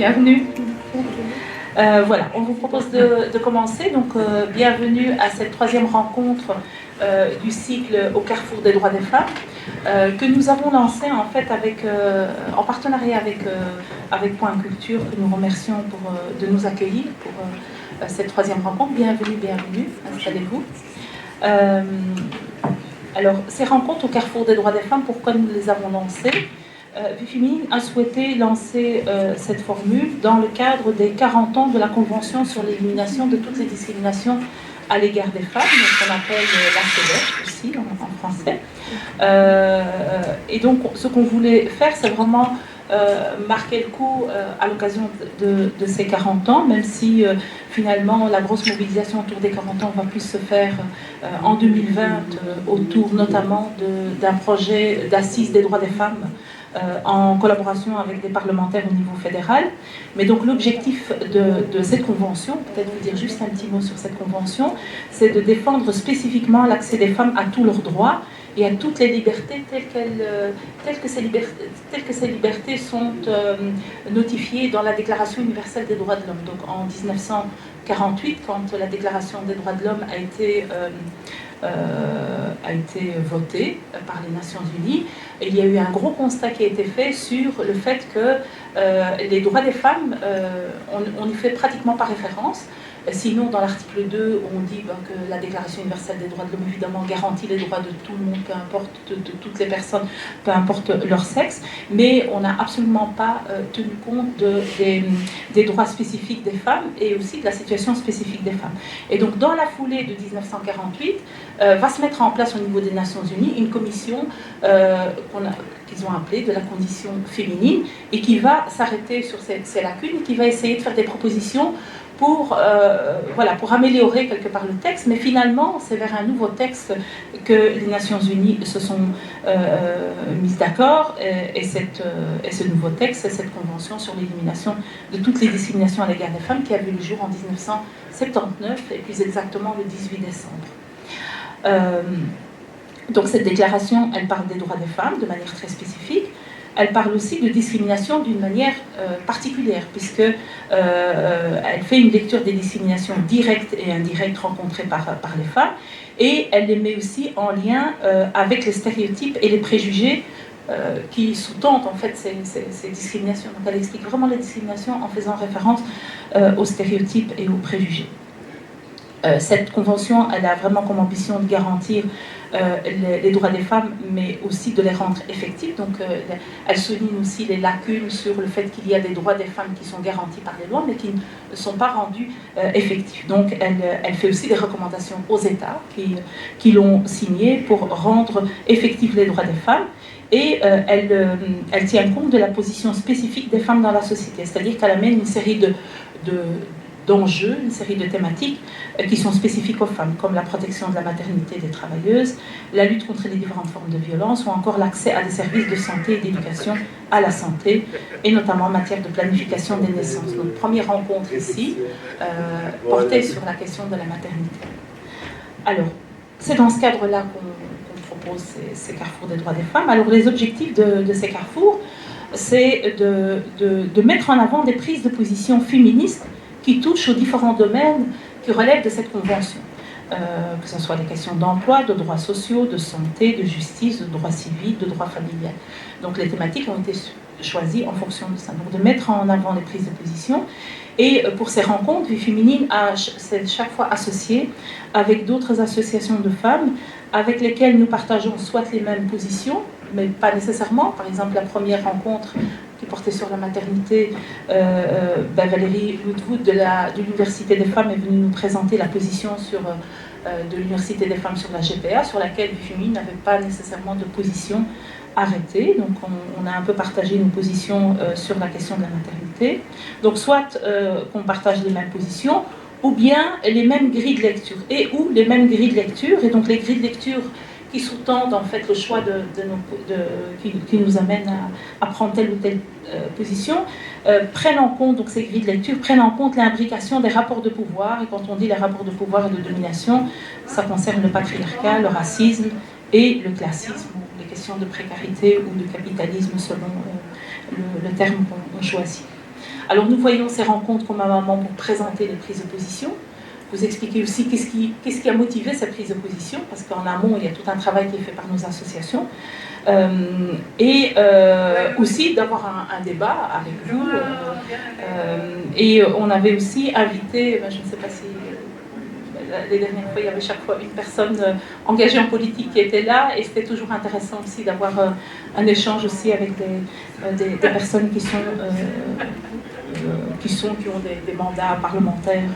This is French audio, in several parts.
Bienvenue. Voilà, on vous propose de commencer. Donc, bienvenue à cette troisième rencontre du cycle au carrefour des droits des femmes que nous avons lancé en fait en partenariat avec Point Culture, que nous remercions de nous accueillir pour cette troisième rencontre. Bienvenue, bienvenue, installez-vous. Alors, ces rencontres au carrefour des droits des femmes, pourquoi nous les avons lancées? Vie Féminine a souhaité lancer cette formule dans le cadre des 40 ans de la Convention sur l'élimination de toutes les discriminations à l'égard des femmes, qu'on appelle la CEDEF aussi en français. Et donc, ce qu'on voulait faire, c'est vraiment marquer le coup à l'occasion de ces 40 ans, même si finalement la grosse mobilisation autour des 40 ans va plus se faire en 2020, autour notamment d'un projet d'assises des droits des femmes en collaboration avec des parlementaires au niveau fédéral. Mais donc l'objectif de cette convention, peut-être vous dire juste un petit mot sur cette convention, c'est de défendre spécifiquement l'accès des femmes à tous leurs droits et à toutes les libertés telles que ces libertés sont notifiées dans la Déclaration universelle des droits de l'homme. Donc en 1948, quand la Déclaration des droits de l'homme a été votée par les Nations Unies, il y a eu un gros constat qui a été fait sur le fait que les droits des femmes, on n'y fait pratiquement pas référence. Sinon, dans l'article 2, on dit que la Déclaration universelle des droits de l'homme, évidemment, garantit les droits de tout le monde, peu importe, de toutes les personnes, peu importe leur sexe, mais on n'a absolument pas tenu compte des droits spécifiques des femmes et aussi de la situation spécifique des femmes. Et donc, dans la foulée de 1948, va se mettre en place au niveau des Nations Unies une commission qu'ils ont appelée de la condition féminine et qui va s'arrêter sur ces lacunes, qui va essayer de faire des propositions pour améliorer quelque part le texte, mais finalement, c'est vers un nouveau texte que les Nations Unies se sont mises d'accord, et ce nouveau texte, c'est cette convention sur l'élimination de toutes les discriminations à l'égard des femmes qui a vu le jour en 1979, et plus exactement le 18 décembre. Donc cette déclaration, elle parle des droits des femmes de manière très spécifique. Elle parle aussi de discrimination d'une manière particulière, puisqu'elle fait une lecture des discriminations directes et indirectes rencontrées par les femmes, et elle les met aussi en lien avec les stéréotypes et les préjugés qui sous-tendent en fait ces discriminations. Donc elle explique vraiment les discriminations en faisant référence aux stéréotypes et aux préjugés. Cette convention, elle a vraiment comme ambition de garantir les droits des femmes, mais aussi de les rendre effectifs. Donc, elle souligne aussi les lacunes sur le fait qu'il y a des droits des femmes qui sont garantis par les lois, mais qui ne sont pas rendus effectifs. Donc, elle fait aussi des recommandations aux États qui l'ont signé pour rendre effectifs les droits des femmes. Et elle tient compte de la position spécifique des femmes dans la société, c'est-à-dire qu'elle amène une série d'enjeux, une série de thématiques qui sont spécifiques aux femmes, comme la protection de la maternité des travailleuses, la lutte contre les différentes formes de violence, ou encore l'accès à des services de santé et d'éducation à la santé, et notamment en matière de planification des naissances. Notre première rencontre ici portait sur la question de la maternité. Alors, c'est dans ce cadre-là qu'on propose ces carrefours des droits des femmes. Alors, les objectifs de ces carrefours, c'est de mettre en avant des prises de position féministes qui touchent aux différents domaines qui relèvent de cette convention, que ce soit les questions d'emploi, de droits sociaux, de santé, de justice, de droits civils, de droits familiaux. Donc les thématiques ont été choisies en fonction de ça. Donc de mettre en avant les prises de position. Et pour ces rencontres, Vie Féminine s'est chaque fois associée avec d'autres associations de femmes avec lesquelles nous partageons soit les mêmes positions, mais pas nécessairement. Par exemple, la première rencontre qui portait sur la maternité, Valérie Woodwood de l'Université des femmes est venue nous présenter la position de l'Université des femmes sur la GPA, sur laquelle Vie Féminine n'avait pas nécessairement de position arrêtée. Donc on a un peu partagé nos positions sur la question de la maternité. Donc soit qu'on partage les mêmes positions, ou bien les mêmes grilles de lecture, ou les mêmes grilles de lecture, et donc les grilles de lecture qui sous-tendent en fait le choix qui nous amène à prendre telle ou telle position, prennent en compte, donc ces grilles de lecture prennent en compte l'imbrication des rapports de pouvoir, et quand on dit les rapports de pouvoir et de domination, ça concerne le patriarcat, le racisme et le classisme, les questions de précarité ou de capitalisme selon le terme qu'on choisit. Alors nous voyons ces rencontres comme un moment pour présenter les prises de position, vous expliquer aussi qu'est-ce qui a motivé cette prise de position, parce qu'en amont, il y a tout un travail qui est fait par nos associations, et aussi d'avoir un débat avec vous. Et on avait aussi invité, je ne sais pas si les dernières fois, il y avait chaque fois une personne engagée en politique qui était là, et c'était toujours intéressant aussi d'avoir un échange aussi avec des personnes qui ont des mandats parlementaires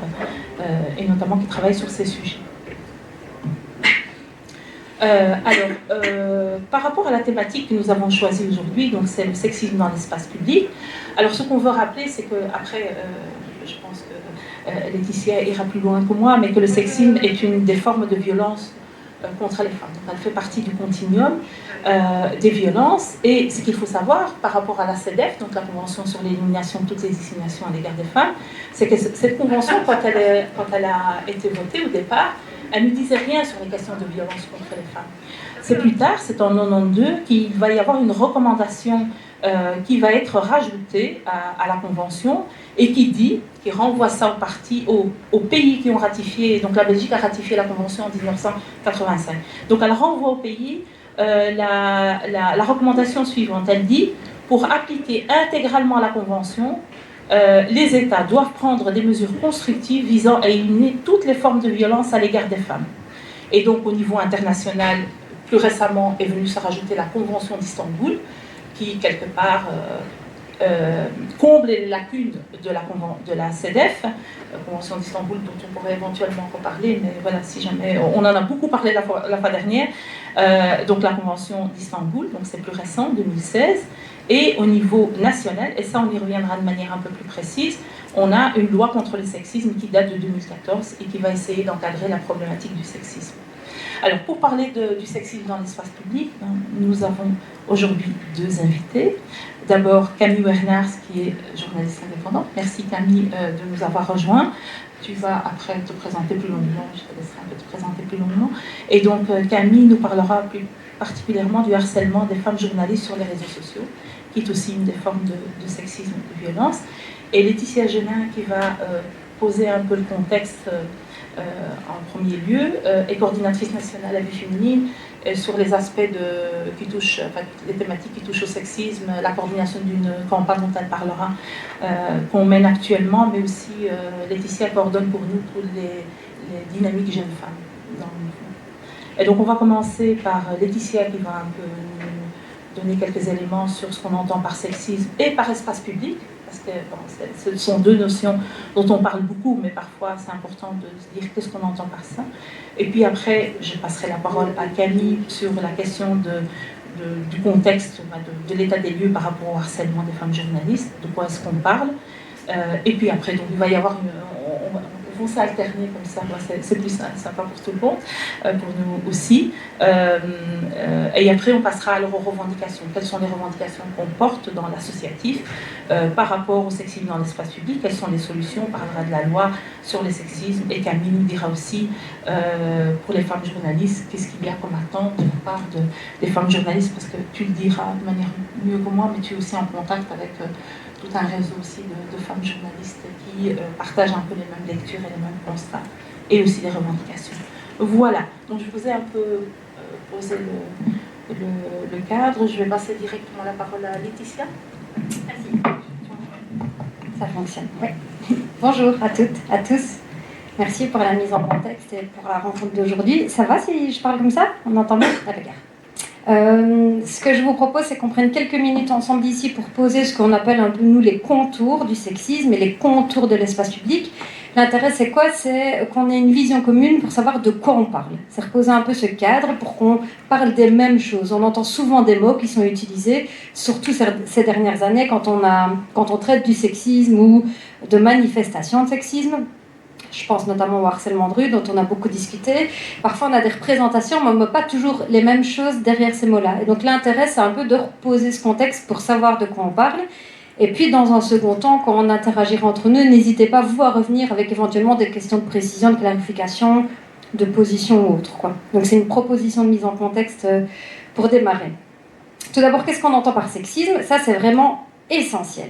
et notamment qui travaillent sur ces sujets. Par rapport à la thématique que nous avons choisie aujourd'hui, donc c'est le sexisme dans l'espace public. Alors ce qu'on veut rappeler, c'est que après, je pense que Laetitia ira plus loin que moi, mais que le sexisme est une des formes de violence contre les femmes. Donc, elle fait partie du continuum des violences. Et ce qu'il faut savoir par rapport à la CEDEF, donc la Convention sur l'élimination de toutes les discriminations à l'égard des femmes, c'est que cette convention, quand elle a été votée au départ, elle ne disait rien sur les questions de violence contre les femmes. C'est plus tard, c'est en 1992, qu'il va y avoir une recommandation qui va être rajoutée à la Convention et qui renvoie ça aux pays qui ont ratifié. Donc la Belgique a ratifié la Convention en 1985. Donc elle renvoie aux pays la recommandation suivante. Elle dit, pour appliquer intégralement la Convention, les États doivent prendre des mesures constructives visant à éliminer toutes les formes de violence à l'égard des femmes. Et donc au niveau international, plus récemment est venue se rajouter la Convention d'Istanbul, qui quelque part comble les lacunes de la CEDEF, la Convention d'Istanbul dont on pourrait éventuellement reparler, mais voilà, si jamais, on en a beaucoup parlé la fois dernière, donc la Convention d'Istanbul, donc c'est plus récent, 2016, et au niveau national, et ça on y reviendra de manière un peu plus précise, on a une loi contre le sexisme qui date de 2014 et qui va essayer d'encadrer la problématique du sexisme. Alors, pour parler du sexisme dans l'espace public, nous avons aujourd'hui deux invités. D'abord, Camille Werners, qui est journaliste indépendante. Merci Camille de nous avoir rejoints. Tu vas après te présenter plus longuement, je te laisserai un peu te présenter plus longuement. Et donc, Camille nous parlera plus particulièrement du harcèlement des femmes journalistes sur les réseaux sociaux, qui est aussi une des formes de sexisme et de violence. Et Laetitia Genin, qui va poser un peu le contexte en premier lieu, est coordinatrice nationale à vie féminine sur les aspects qui touchent, les thématiques qui touchent au sexisme, la coordination d'une campagne dont elle parlera, qu'on mène actuellement, mais aussi Laetitia coordonne pour nous toutes les dynamiques jeunes femmes dans le mouvement. Et donc on va commencer par Laetitia qui va un peu nous donner quelques éléments sur ce qu'on entend par sexisme et par espace public. Parce que bon, ce sont deux notions dont on parle beaucoup, mais parfois c'est important de se dire qu'est-ce qu'on entend par ça. Et puis après, je passerai la parole à Camille sur la question du contexte, de l'état des lieux par rapport au harcèlement des femmes journalistes, de quoi est-ce qu'on parle. Et puis après, donc, il va y avoir vont s'alterner comme ça, c'est plus sympa pour tout le monde, pour nous aussi. Et après, on passera alors aux revendications. Quelles sont les revendications qu'on porte dans l'associatif par rapport au sexisme dans l'espace public? Quelles sont les solutions? On parlera de la loi sur le sexisme. Et Camille nous dira aussi, pour les femmes journalistes, qu'est-ce qu'il y a comme attente de la part des femmes journalistes, parce que tu le diras de manière mieux que moi, mais tu es aussi en contact avec tout un réseau aussi de femmes journalistes qui partagent un peu les mêmes lectures et les mêmes constats, et aussi les revendications. Voilà, donc je vous ai un peu posé le cadre. Je vais passer directement la parole à Laetitia. Merci. Ça fonctionne, oui. Bonjour à toutes, à tous. Merci pour la mise en contexte et pour la rencontre d'aujourd'hui. Ça va si je parle comme ça? On entend bien? D'accord. Ce que je vous propose, c'est qu'on prenne quelques minutes ensemble ici pour poser ce qu'on appelle un peu, nous, les contours du sexisme et les contours de l'espace public. L'intérêt, c'est quoi? C'est qu'on ait une vision commune pour savoir de quoi on parle. C'est reposer un peu ce cadre pour qu'on parle des mêmes choses. On entend souvent des mots qui sont utilisés, surtout ces dernières années, quand on traite du sexisme ou de manifestations de sexisme. Je pense notamment au harcèlement de rue, dont on a beaucoup discuté. Parfois, on a des représentations, mais on ne met pas toujours les mêmes choses derrière ces mots-là. Et donc, l'intérêt, c'est un peu de reposer ce contexte pour savoir de quoi on parle. Et puis, dans un second temps, quand on interagira entre nous, n'hésitez pas, vous, à revenir avec éventuellement des questions de précision, de clarification, de position ou autre, quoi. Donc, c'est une proposition de mise en contexte pour démarrer. Tout d'abord, qu'est-ce qu'on entend par sexisme? Ça, c'est vraiment essentiel.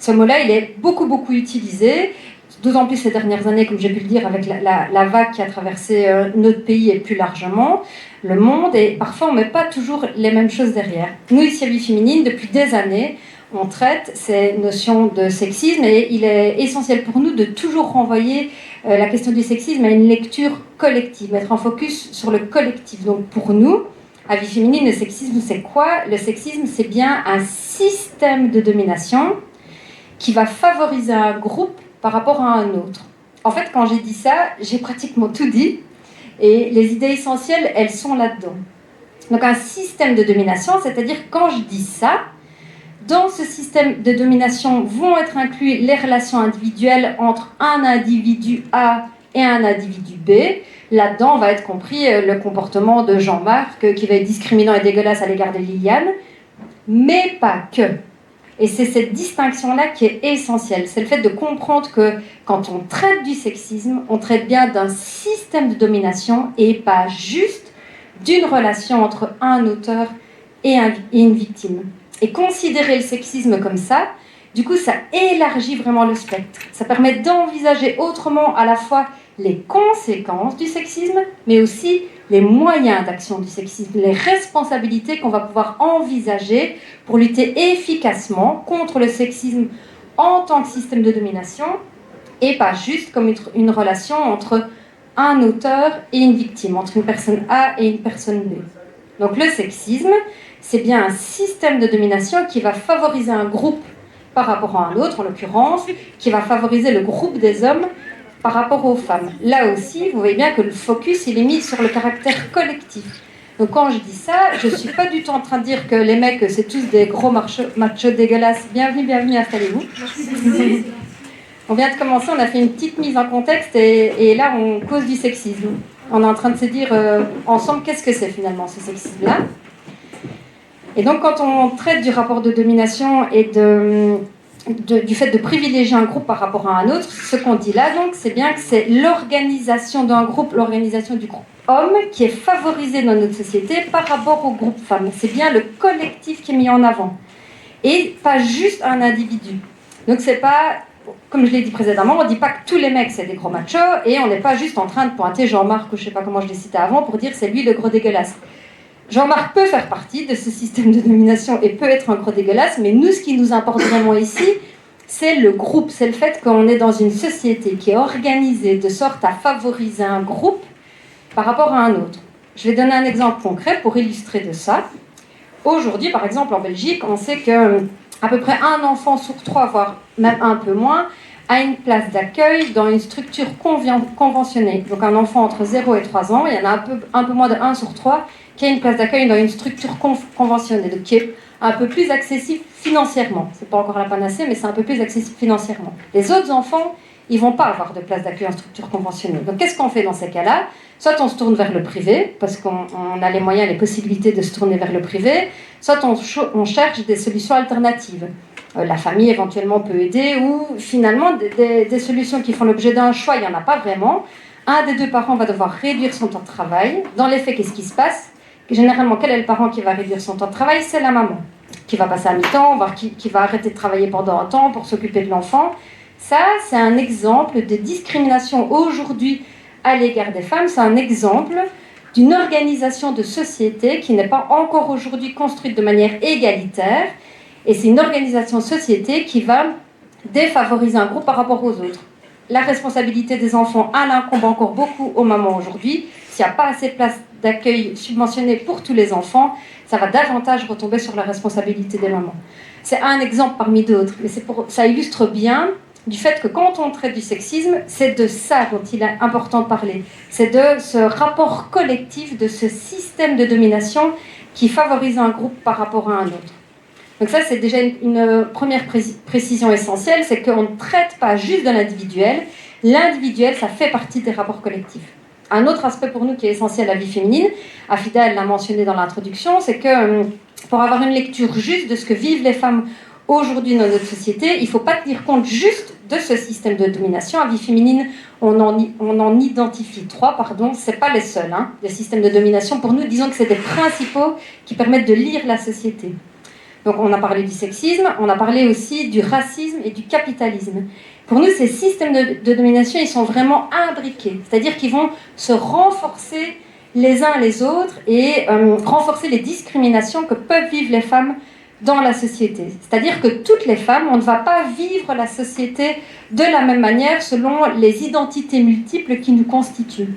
Ce mot-là, il est beaucoup utilisé, d'autant plus ces dernières années, comme j'ai pu le dire, avec la vague qui a traversé notre pays et plus largement le monde, et parfois on ne met pas toujours les mêmes choses derrière. Nous, ici à Vie Féminine, depuis des années, on traite ces notions de sexisme, et il est essentiel pour nous de toujours renvoyer la question du sexisme à une lecture collective, mettre un focus sur le collectif. Donc pour nous, à Vie Féminine, le sexisme, c'est quoi? Le sexisme, c'est bien un système de domination qui va favoriser un groupe par rapport à un autre. En fait, quand j'ai dit ça, j'ai pratiquement tout dit, et les idées essentielles, elles sont là-dedans. Donc un système de domination, c'est-à-dire quand je dis ça, dans ce système de domination vont être inclus les relations individuelles entre un individu A et un individu B. Là-dedans va être compris le comportement de Jean-Marc qui va être discriminant et dégueulasse à l'égard de Liliane, mais pas que. Et c'est cette distinction-là qui est essentielle. C'est le fait de comprendre que quand on traite du sexisme, on traite bien d'un système de domination et pas juste d'une relation entre un auteur et une victime. Et considérer le sexisme comme ça, du coup, ça élargit vraiment le spectre. Ça permet d'envisager autrement à la fois les conséquences du sexisme, mais aussi les moyens d'action du sexisme, les responsabilités qu'on va pouvoir envisager pour lutter efficacement contre le sexisme en tant que système de domination, et pas juste comme une relation entre un auteur et une victime, entre une personne A et une personne B. Donc le sexisme, c'est bien un système de domination qui va favoriser un groupe par rapport à un autre, en l'occurrence, qui va favoriser le groupe des hommes par rapport aux femmes. Là aussi, vous voyez bien que le focus, il est mis sur le caractère collectif. Donc quand je dis ça, je ne suis pas du tout en train de dire que les mecs, c'est tous des gros machos dégueulasses. Bienvenue, installez-vous. On vient de commencer, on a fait une petite mise en contexte et là, on cause du sexisme. On est en train de se dire ensemble, qu'est-ce que c'est finalement ce sexisme-là? Et donc quand on traite du rapport de domination et du fait de privilégier un groupe par rapport à un autre, ce qu'on dit là, donc, c'est bien que c'est l'organisation d'un groupe, l'organisation du groupe homme qui est favorisée dans notre société par rapport au groupe femme. C'est bien le collectif qui est mis en avant et pas juste un individu. Donc c'est pas, comme je l'ai dit précédemment, on ne dit pas que tous les mecs c'est des gros machos et on n'est pas juste en train de pointer Jean-Marc ou je ne sais pas comment je l'ai cité avant pour dire c'est lui le gros dégueulasse. Jean-Marc peut faire partie de ce système de domination et peut être un gros dégueulasse, mais nous, ce qui nous importe vraiment ici, c'est le groupe, c'est le fait qu'on est dans une société qui est organisée de sorte à favoriser un groupe par rapport à un autre. Je vais donner un exemple concret pour illustrer de ça. Aujourd'hui, par exemple, en Belgique, on sait qu'à peu près un enfant sur 3, voire même un peu moins, a une place d'accueil dans une structure conventionnée. Donc un enfant entre 0 et 3 ans, il y en a un peu moins de 1 sur 3 qui a une place d'accueil dans une structure conventionnée, donc qui est un peu plus accessible financièrement. Ce n'est pas encore la panacée, mais c'est un peu plus accessible financièrement. Les autres enfants, ils ne vont pas avoir de place d'accueil en structure conventionnée. Donc qu'est-ce qu'on fait dans ces cas-là? Soit on se tourne vers le privé, parce qu'on a les moyens, les possibilités de se tourner vers le privé, soit on cherche des solutions alternatives. La famille éventuellement peut aider, ou finalement des solutions qui font l'objet d'un choix, il n'y en a pas vraiment. Un des deux parents va devoir réduire son temps de travail. Dans les faits, qu'est-ce qui se passe? Généralement, quel est le parent qui va réduire son temps de travail? C'est la maman, qui va passer à mi-temps, voire qui va arrêter de travailler pendant un temps pour s'occuper de l'enfant. Ça, c'est un exemple de discrimination aujourd'hui à l'égard des femmes. C'est un exemple d'une organisation de société qui n'est pas encore aujourd'hui construite de manière égalitaire. Et c'est une organisation de société qui va défavoriser un groupe par rapport aux autres. La responsabilité des enfants, elle incombe encore beaucoup aux mamans aujourd'hui. S'il n'y a pas assez de place d'accueil subventionné pour tous les enfants, ça va davantage retomber sur la responsabilité des mamans. C'est un exemple parmi d'autres, mais ça illustre bien du fait que quand on traite du sexisme, c'est de ça dont il est important de parler. C'est de ce rapport collectif, de ce système de domination qui favorise un groupe par rapport à un autre. Donc ça, c'est déjà une première précision essentielle, c'est qu'on ne traite pas juste de l'individuel. L'individuel, ça fait partie des rapports collectifs. Un autre aspect pour nous qui est essentiel à la vie féminine, Afida, elle l'a mentionné dans l'introduction, c'est que pour avoir une lecture juste de ce que vivent les femmes aujourd'hui dans notre société, il ne faut pas tenir compte juste de ce système de domination. À vie féminine, on en identifie 3, ce n'est pas les seuls, les systèmes de domination. Pour nous, disons que c'est des principaux qui permettent de lire la société. Donc on a parlé du sexisme, on a parlé aussi du racisme et du capitalisme. Pour nous, ces systèmes de domination, ils sont vraiment imbriqués, c'est-à-dire qu'ils vont se renforcer les uns les autres et renforcer les discriminations que peuvent vivre les femmes dans la société. C'est-à-dire que toutes les femmes, on ne va pas vivre la société de la même manière selon les identités multiples qui nous constituent.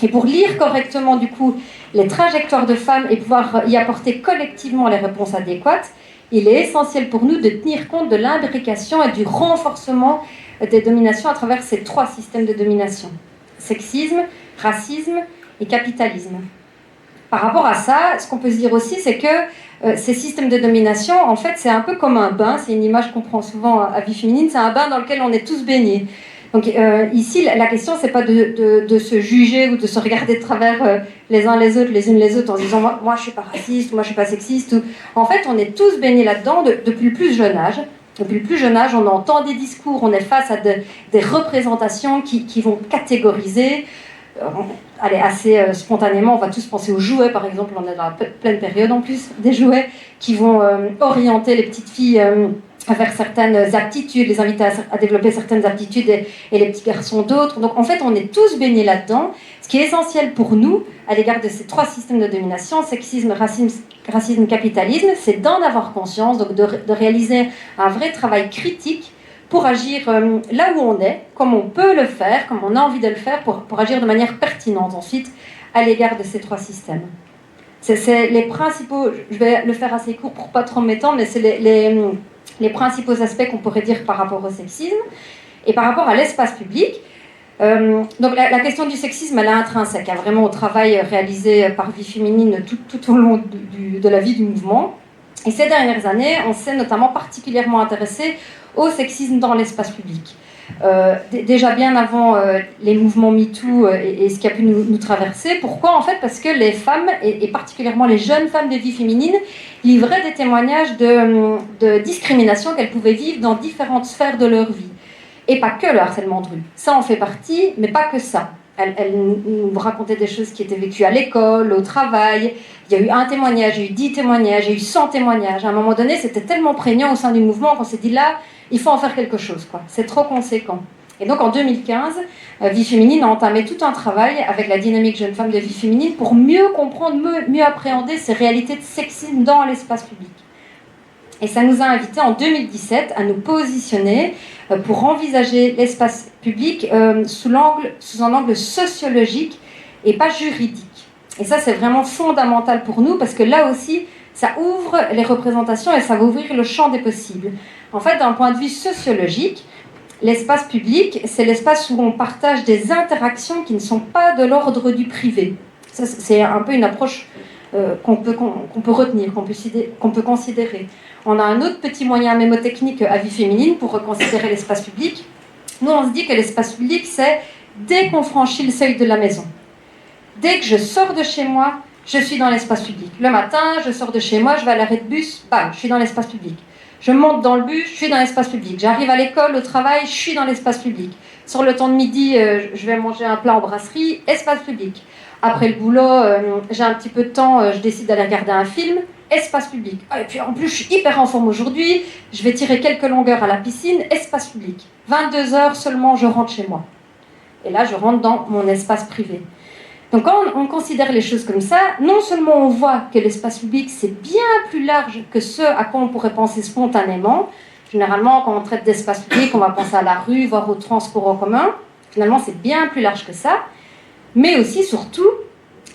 Et pour lire correctement, du coup, les trajectoires de femmes et pouvoir y apporter collectivement les réponses adéquates, il est essentiel pour nous de tenir compte de l'imbrication et du renforcement des dominations à travers ces trois systèmes de domination. Sexisme, racisme et capitalisme. Par rapport à ça, ce qu'on peut se dire aussi, c'est que ces systèmes de domination, en fait, c'est un peu comme un bain, c'est une image qu'on prend souvent à Vie Féminine, c'est un bain dans lequel on est tous baignés. Donc ici, la question, c'est pas de se juger ou de se regarder de travers les uns les autres, les unes les autres, en se disant moi je suis pas raciste, moi je suis pas sexiste. Ou... En fait, on est tous baignés là-dedans depuis le plus jeune âge. Depuis le plus jeune âge, on entend des discours, on est face à des représentations qui vont catégoriser. Allez, assez spontanément, on va tous penser aux jouets, par exemple, on est dans la pleine période en plus, des jouets qui vont orienter les petites filles vers certaines aptitudes, les inviter à développer certaines aptitudes et les petits garçons d'autres. Donc en fait, on est tous baignés là-dedans. Ce qui est essentiel pour nous, à l'égard de ces trois systèmes de domination, sexisme, racisme, capitalisme, c'est d'en avoir conscience, donc de réaliser un vrai travail critique pour agir là où on est, comme on peut le faire, comme on a envie de le faire, pour agir de manière pertinente ensuite à l'égard de ces trois systèmes. C'est les principaux, je vais le faire assez court pour pas trop m'étendre, mais c'est les principaux aspects qu'on pourrait dire par rapport au sexisme. Et par rapport à l'espace public, donc la question du sexisme, elle est intrinsèque, vraiment au travail réalisé par Vie Féminine tout au long de la vie du mouvement. Et ces dernières années, on s'est notamment particulièrement intéressé au sexisme dans l'espace public. Déjà bien avant les mouvements MeToo et ce qui a pu nous traverser. Pourquoi? En fait, parce que les femmes, et particulièrement les jeunes femmes de Vie Féminine, livraient des témoignages de discrimination qu'elles pouvaient vivre dans différentes sphères de leur vie. Et pas que le harcèlement de rue. Ça en fait partie, mais pas que ça. Elles nous racontaient des choses qui étaient vécues à l'école, au travail. Il y a eu un témoignage, il y a eu 10 témoignages, il y a eu 100 témoignages. À un moment donné, c'était tellement prégnant au sein du mouvement qu'on s'est dit là, il faut en faire quelque chose, quoi. C'est trop conséquent. Et donc en 2015, Vie Féminine a entamé tout un travail avec la dynamique jeune femme de Vie Féminine pour mieux comprendre, mieux appréhender ces réalités de sexisme dans l'espace public. Et ça nous a invités en 2017 à nous positionner pour envisager l'espace public sous un angle sociologique et pas juridique. Et ça, c'est vraiment fondamental pour nous parce que là aussi, ça ouvre les représentations et ça va ouvrir le champ des possibles. En fait, d'un point de vue sociologique, l'espace public, c'est l'espace où on partage des interactions qui ne sont pas de l'ordre du privé. Ça, c'est un peu une approche qu'on peut retenir, qu'on peut considérer. On a un autre petit moyen mémotechnique à Vie Féminine pour reconsidérer l'espace public. Nous, on se dit que l'espace public, c'est dès qu'on franchit le seuil de la maison. Dès que je sors de chez moi, je suis dans l'espace public. Le matin, je sors de chez moi, je vais à l'arrêt de bus, bam, je suis dans l'espace public. Je monte dans le bus, je suis dans l'espace public. J'arrive à l'école, au travail, je suis dans l'espace public. Sur le temps de midi, je vais manger un plat en brasserie, espace public. Après le boulot, j'ai un petit peu de temps, je décide d'aller regarder un film, espace public. Et puis en plus, je suis hyper en forme aujourd'hui, je vais tirer quelques longueurs à la piscine, espace public. 22h seulement, je rentre chez moi. Et là, je rentre dans mon espace privé. Donc quand on considère les choses comme ça, non seulement on voit que l'espace public, c'est bien plus large que ce à quoi on pourrait penser spontanément. Généralement, quand on traite d'espace public, on va penser à la rue, voire au transport en commun. Finalement, c'est bien plus large que ça. Mais aussi, surtout,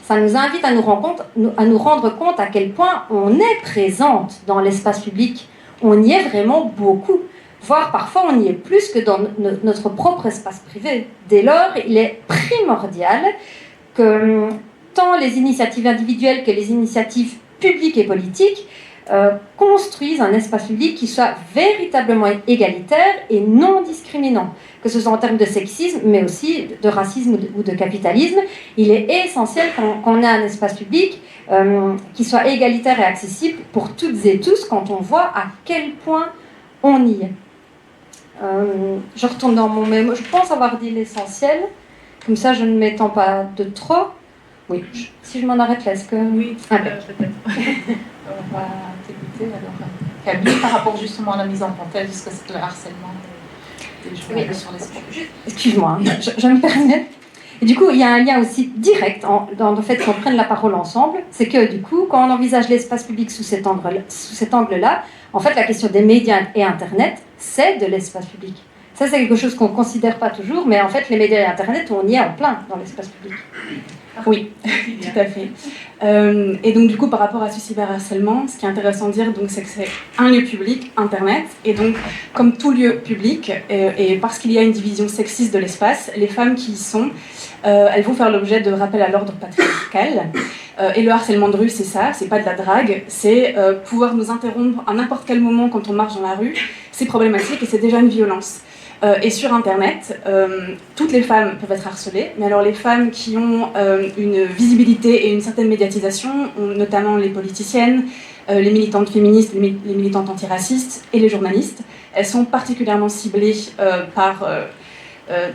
ça nous invite à nous rendre compte à quel point on est présente dans l'espace public. On y est vraiment beaucoup. Voire parfois, on y est plus que dans notre propre espace privé. Dès lors, il est primordial que tant les initiatives individuelles que les initiatives publiques et politiques construisent un espace public qui soit véritablement égalitaire et non discriminant, que ce soit en termes de sexisme, mais aussi de racisme ou de capitalisme. Il est essentiel qu'on ait un espace public qui soit égalitaire et accessible pour toutes et tous quand on voit à quel point on y est. Je retourne dans mon mémo, je pense avoir dit l'essentiel. Comme ça, je ne m'étends pas de trop. Oui, si je m'en arrête là, est-ce que... Oui, peut-être. On va t'écouter. rajouter alors, Camille, par rapport justement à la mise en contexte, parce que c'est le harcèlement des journalistes sur les... Excuse-moi, je me permets. Et du coup, il y a un lien aussi direct dans le fait qu'on prenne la parole ensemble. C'est que du coup, quand on envisage l'espace public sous cet angle-là, en fait, la question des médias et Internet, c'est de l'espace public. Ça, c'est quelque chose qu'on ne considère pas toujours, mais en fait, les médias et Internet, on y est en plein dans l'espace public. Oui, tout à fait. Et donc, du coup, par rapport à ce cyberharcèlement, ce qui est intéressant de dire, donc, c'est que c'est un lieu public, Internet, et donc, comme tout lieu public, et parce qu'il y a une division sexiste de l'espace, les femmes qui y sont, elles vont faire l'objet de rappels à l'ordre patriarcal. Et le harcèlement de rue, c'est ça, c'est pas de la drague, c'est pouvoir nous interrompre à n'importe quel moment quand on marche dans la rue, c'est problématique et c'est déjà une violence. Et sur Internet, toutes les femmes peuvent être harcelées, mais alors les femmes qui ont une visibilité et une certaine médiatisation, notamment les politiciennes, les militantes féministes, les militantes antiracistes et les journalistes, elles sont particulièrement ciblées par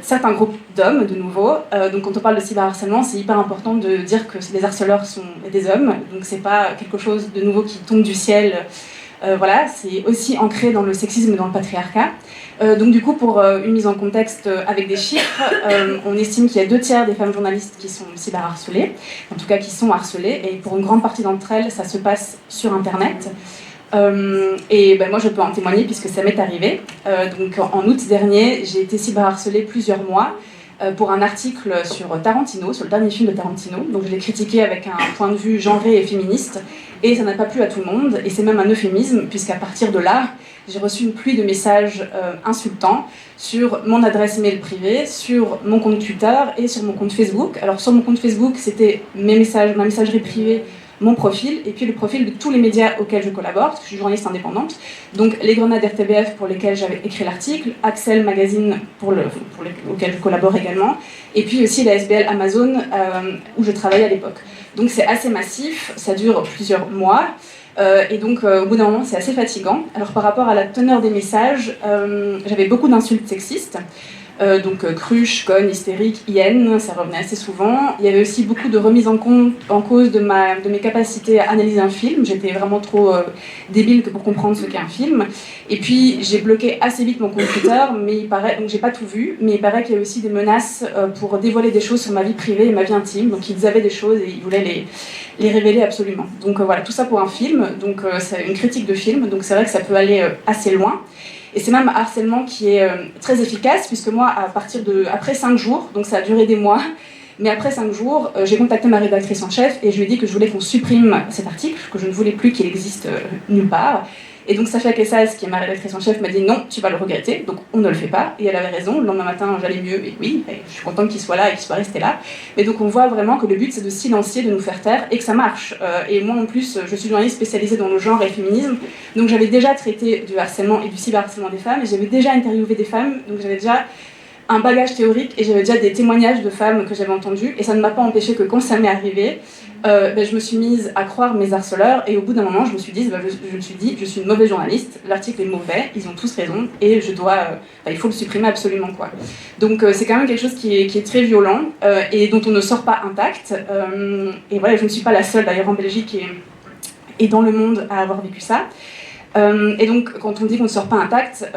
certains groupes d'hommes, de nouveau. Donc quand on parle de cyberharcèlement, c'est hyper important de dire que les harceleurs sont des hommes, donc c'est pas quelque chose de nouveau qui tombe du ciel. Voilà, c'est aussi ancré dans le sexisme et dans le patriarcat. Donc du coup, pour une mise en contexte avec des chiffres, on estime qu'il y a 2/3 des femmes journalistes qui sont cyberharcelées, en tout cas qui sont harcelées, et pour une grande partie d'entre elles, ça se passe sur Internet. Et ben, moi, je peux en témoigner puisque ça m'est arrivé. Donc en août dernier, j'ai été cyberharcelée plusieurs mois pour un article sur Tarantino, sur le dernier film de Tarantino. Donc je l'ai critiqué avec un point de vue genré et féministe, et ça n'a pas plu à tout le monde, et c'est même un euphémisme, puisqu'à partir de là, j'ai reçu une pluie de messages insultants sur mon adresse mail privée, sur mon compte Twitter et sur mon compte Facebook. Alors sur mon compte Facebook, c'était ma messagerie privée, mon profil, et puis le profil de tous les médias auxquels je collabore, parce que je suis journaliste indépendante. Donc les Grenades RTBF pour lesquels j'avais écrit l'article, Axel Magazine auquel je collabore également, et puis aussi la SBL Amazon où je travaillais à l'époque. Donc c'est assez massif, ça dure plusieurs mois. Et donc, au bout d'un moment, c'est assez fatigant. Alors, par rapport à la teneur des messages, j'avais beaucoup d'insultes sexistes. Donc, cruche, conne, hystérique, hyène, ça revenait assez souvent. Il y avait aussi beaucoup de remises en cause de mes capacités à analyser un film. J'étais vraiment trop débile pour comprendre ce qu'est un film. Et puis, j'ai bloqué assez vite mon compte Twitter, donc j'ai pas tout vu, mais il paraît qu'il y a aussi des menaces pour dévoiler des choses sur ma vie privée et ma vie intime. Donc, ils avaient des choses et ils voulaient les révéler absolument. Donc voilà, tout ça pour un film, donc c'est une critique de film, donc c'est vrai que ça peut aller assez loin. Et c'est même un harcèlement qui est très efficace, puisque moi, après 5 jours, donc ça a duré des mois, mais après 5 jours, j'ai contacté ma rédactrice en chef et je lui ai dit que je voulais qu'on supprime cet article, que je ne voulais plus qu'il existe nulle part. Et donc Safia Kessaz, qui est ma rédactrice en chef, m'a dit non, tu vas le regretter, donc on ne le fait pas. Et elle avait raison, le lendemain matin j'allais mieux, et oui, et je suis contente qu'il soit là et qu'il soit resté là. Mais donc on voit vraiment que le but c'est de silencier, de nous faire taire, et que ça marche. Et moi en plus, je suis journaliste spécialisée dans le genre et le féminisme, donc j'avais déjà traité du harcèlement et du cyberharcèlement des femmes, et j'avais déjà interviewé des femmes, donc j'avais déjà un bagage théorique et j'avais déjà des témoignages de femmes que j'avais entendus, et ça ne m'a pas empêché que quand ça m'est arrivé, je me suis mise à croire mes harceleurs, et au bout d'un moment je me suis dit, je suis une mauvaise journaliste, l'article est mauvais, ils ont tous raison et il faut le supprimer absolument quoi. Donc c'est quand même quelque chose qui est très violent et dont on ne sort pas intact, et voilà, je ne suis pas la seule d'ailleurs en Belgique et dans le monde à avoir vécu ça. Et donc, quand on dit qu'on ne sort pas intact,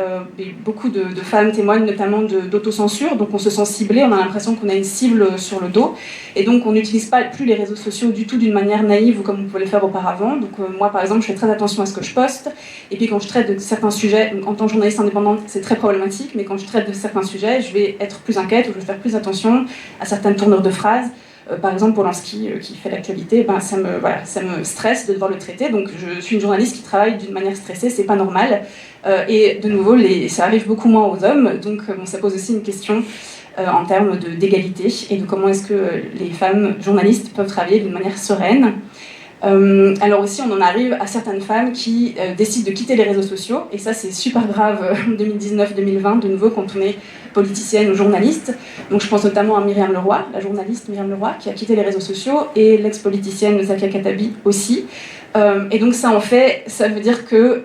beaucoup de femmes témoignent notamment d'autocensure, donc on se sent ciblé, on a l'impression qu'on a une cible sur le dos, et donc on n'utilise pas plus les réseaux sociaux du tout d'une manière naïve ou comme on pouvait le faire auparavant. Donc moi, par exemple, je fais très attention à ce que je poste, et puis quand je traite de certains sujets, donc, en tant que journaliste indépendante, c'est très problématique, mais quand je traite de certains sujets, je vais être plus inquiète, ou je vais faire plus attention à certaines tournures de phrases. Par exemple, Polanski, qui fait l'actualité, ça me stresse de devoir le traiter. Donc, je suis une journaliste qui travaille d'une manière stressée, c'est pas normal. Et de nouveau, ça arrive beaucoup moins aux hommes. Donc, ça pose aussi une question en termes d'égalité et de comment est-ce que les femmes journalistes peuvent travailler d'une manière sereine. Alors aussi, on en arrive à certaines femmes qui décident de quitter les réseaux sociaux, et ça c'est super grave en 2019-2020, de nouveau quand on est politicienne ou journaliste. Donc je pense notamment à Myriam Leroy, la journaliste Myriam Leroy, qui a quitté les réseaux sociaux, et l'ex-politicienne Zakia Katabi aussi. Et donc ça veut dire que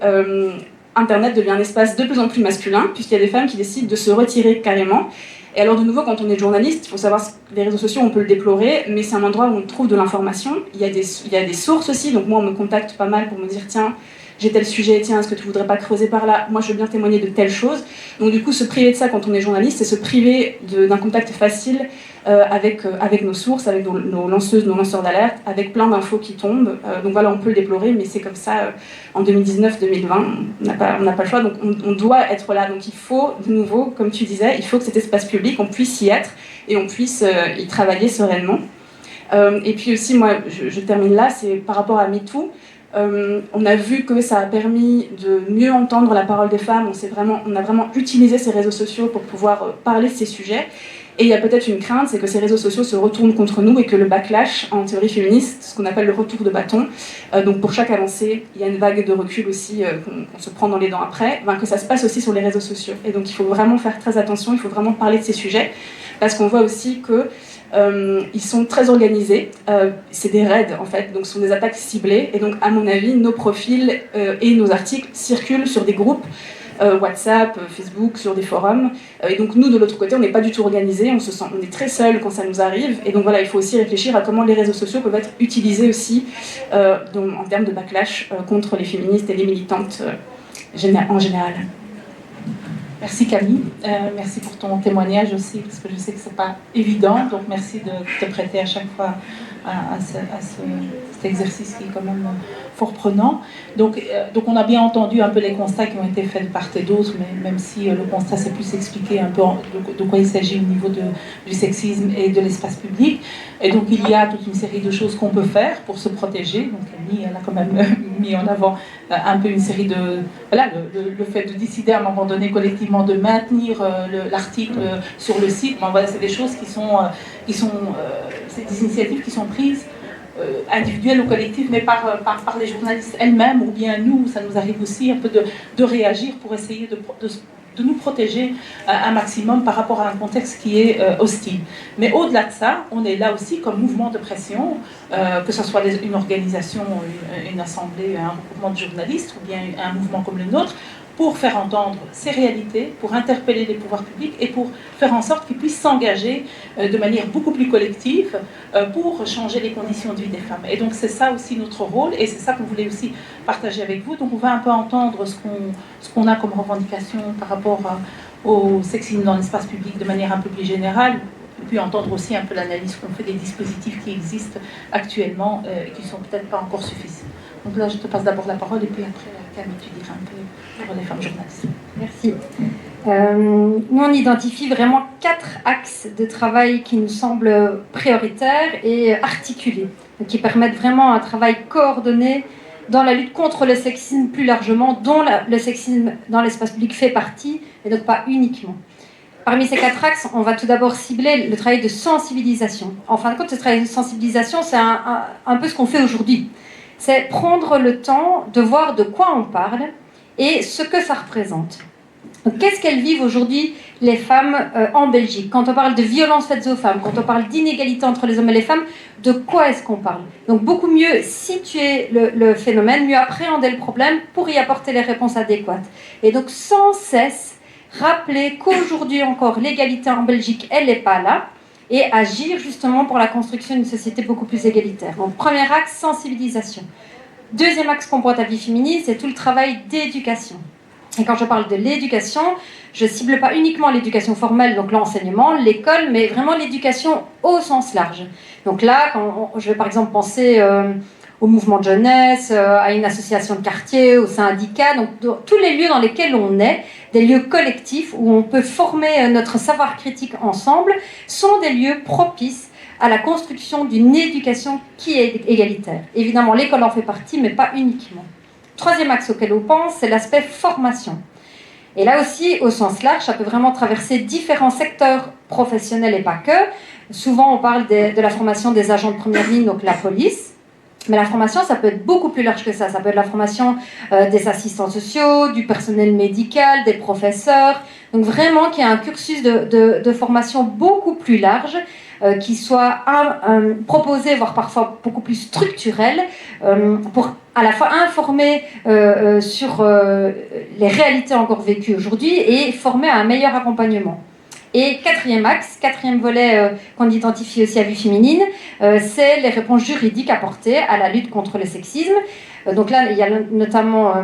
Internet devient un espace de plus en plus masculin, puisqu'il y a des femmes qui décident de se retirer carrément. Et alors de nouveau, quand on est journaliste, il faut savoir que les réseaux sociaux, on peut le déplorer, mais c'est un endroit où on trouve de l'information. Il y a des sources aussi, donc moi on me contacte pas mal pour me dire tiens, j'ai tel sujet, tiens, est-ce que tu voudrais pas creuser par là? Moi, je veux bien témoigner de telle chose. Donc du coup, se priver de ça quand on est journaliste, c'est se priver d'un contact facile avec nos sources, avec nos lanceuses, nos lanceurs d'alerte, avec plein d'infos qui tombent. Donc voilà, on peut le déplorer, mais c'est comme ça en 2019-2020, on n'a pas le choix, donc on doit être là. Donc il faut, de nouveau, comme tu disais, il faut que cet espace public, on puisse y être et on puisse y travailler sereinement. Et puis aussi, moi, je termine là, c'est par rapport à MeToo. On a vu que ça a permis de mieux entendre la parole des femmes. On a vraiment utilisé ces réseaux sociaux pour pouvoir parler de ces sujets. Et il y a peut-être une crainte, c'est que ces réseaux sociaux se retournent contre nous et que le backlash en théorie féministe, ce qu'on appelle le retour de bâton, donc pour chaque avancée, il y a une vague de recul aussi qu'on se prend dans les dents après, que ça se passe aussi sur les réseaux sociaux. Et donc il faut vraiment faire très attention, il faut vraiment parler de ces sujets, parce qu'on voit aussi que ils sont très organisés, c'est des raids en fait, donc ce sont des attaques ciblées, et donc à mon avis, nos profils et nos articles circulent sur des groupes WhatsApp, Facebook, sur des forums, et donc nous de l'autre côté, on n'est pas du tout organisés, on est très seuls quand ça nous arrive, et donc voilà, il faut aussi réfléchir à comment les réseaux sociaux peuvent être utilisés aussi en termes de backlash contre les féministes et les militantes en général. Merci Camille, merci pour ton témoignage aussi, parce que je sais que c'est pas évident, donc merci de te prêter à chaque fois à cet exercice qui est quand même fort prenant. Donc on a bien entendu un peu les constats qui ont été faits de part et d'autre, mais même si le constat c'est plus expliquer un peu de quoi il s'agit au niveau du sexisme et de l'espace public. Et donc il y a toute une série de choses qu'on peut faire pour se protéger. Donc Camille, elle a quand même mis en avant un peu une série de... Voilà, le fait de décider à un moment donné collectivement de maintenir l'article sur le site, ben voilà, c'est des choses c'est des initiatives qui sont prises individuelles ou collectives, mais par les journalistes elles-mêmes, ou bien nous, ça nous arrive aussi un peu de réagir pour essayer de nous protéger un maximum par rapport à un contexte qui est hostile. Mais au-delà de ça, on est là aussi comme mouvement de pression, que ce soit une organisation, une assemblée, un regroupement de journalistes, ou bien un mouvement comme le nôtre, pour faire entendre ces réalités, pour interpeller les pouvoirs publics et pour faire en sorte qu'ils puissent s'engager de manière beaucoup plus collective pour changer les conditions de vie des femmes. Et donc c'est ça aussi notre rôle, et c'est ça qu'on voulait aussi partager avec vous. Donc on va un peu entendre ce qu'on a comme revendication par rapport au sexisme dans l'espace public de manière un peu plus générale, et puis entendre aussi un peu l'analyse qu'on fait des dispositifs qui existent actuellement et qui ne sont peut-être pas encore suffisants. Donc là, je te passe d'abord la parole, et puis après, Camille, tu diras un peu sur les femmes journalistes. Merci. Nous, on identifie vraiment 4 axes de travail qui nous semblent prioritaires et articulés, qui permettent vraiment un travail coordonné dans la lutte contre le sexisme plus largement, dont le sexisme dans l'espace public fait partie, et donc pas uniquement. Parmi ces 4 axes, on va tout d'abord cibler le travail de sensibilisation. En fin de compte, ce travail de sensibilisation, c'est un peu ce qu'on fait aujourd'hui. C'est prendre le temps de voir de quoi on parle et ce que ça représente. Donc, qu'est-ce qu'elles vivent aujourd'hui, les femmes en Belgique? Quand on parle de violences faites aux femmes, quand on parle d'inégalité entre les hommes et les femmes, de quoi est-ce qu'on parle? Donc beaucoup mieux situer le phénomène, mieux appréhender le problème pour y apporter les réponses adéquates. Et donc sans cesse rappeler qu'aujourd'hui encore, l'égalité en Belgique, elle n'est pas là, et agir justement pour la construction d'une société beaucoup plus égalitaire. Donc premier axe, sensibilisation. Deuxième axe qu'on pointe à Vie Féminine, c'est tout le travail d'éducation. Et quand je parle de l'éducation, je ne cible pas uniquement l'éducation formelle, donc l'enseignement, l'école, mais vraiment l'éducation au sens large. Donc là, je vais par exemple penser au mouvement de jeunesse, à une association de quartier, au syndicat, donc tous les lieux dans lesquels on est, des lieux collectifs où on peut former notre savoir critique ensemble, sont des lieux propices à la construction d'une éducation qui est égalitaire. Évidemment, l'école en fait partie, mais pas uniquement. Troisième axe auquel on pense, c'est l'aspect formation. Et là aussi, au sens large, ça peut vraiment traverser différents secteurs professionnels et pas que. Souvent, on parle de la formation des agents de première ligne, donc la police. Mais la formation, ça peut être beaucoup plus large que ça. Ça peut être la formation des assistants sociaux, du personnel médical, des professeurs. Donc vraiment qu'il y ait un cursus de formation beaucoup plus large, qui soit proposé, voire parfois beaucoup plus structurel, pour à la fois informer sur les réalités encore vécues aujourd'hui et former à un meilleur accompagnement. Et quatrième axe, quatrième volet qu'on identifie aussi à Vie Féminine, c'est les réponses juridiques apportées à la lutte contre le sexisme. Donc là, il y a notamment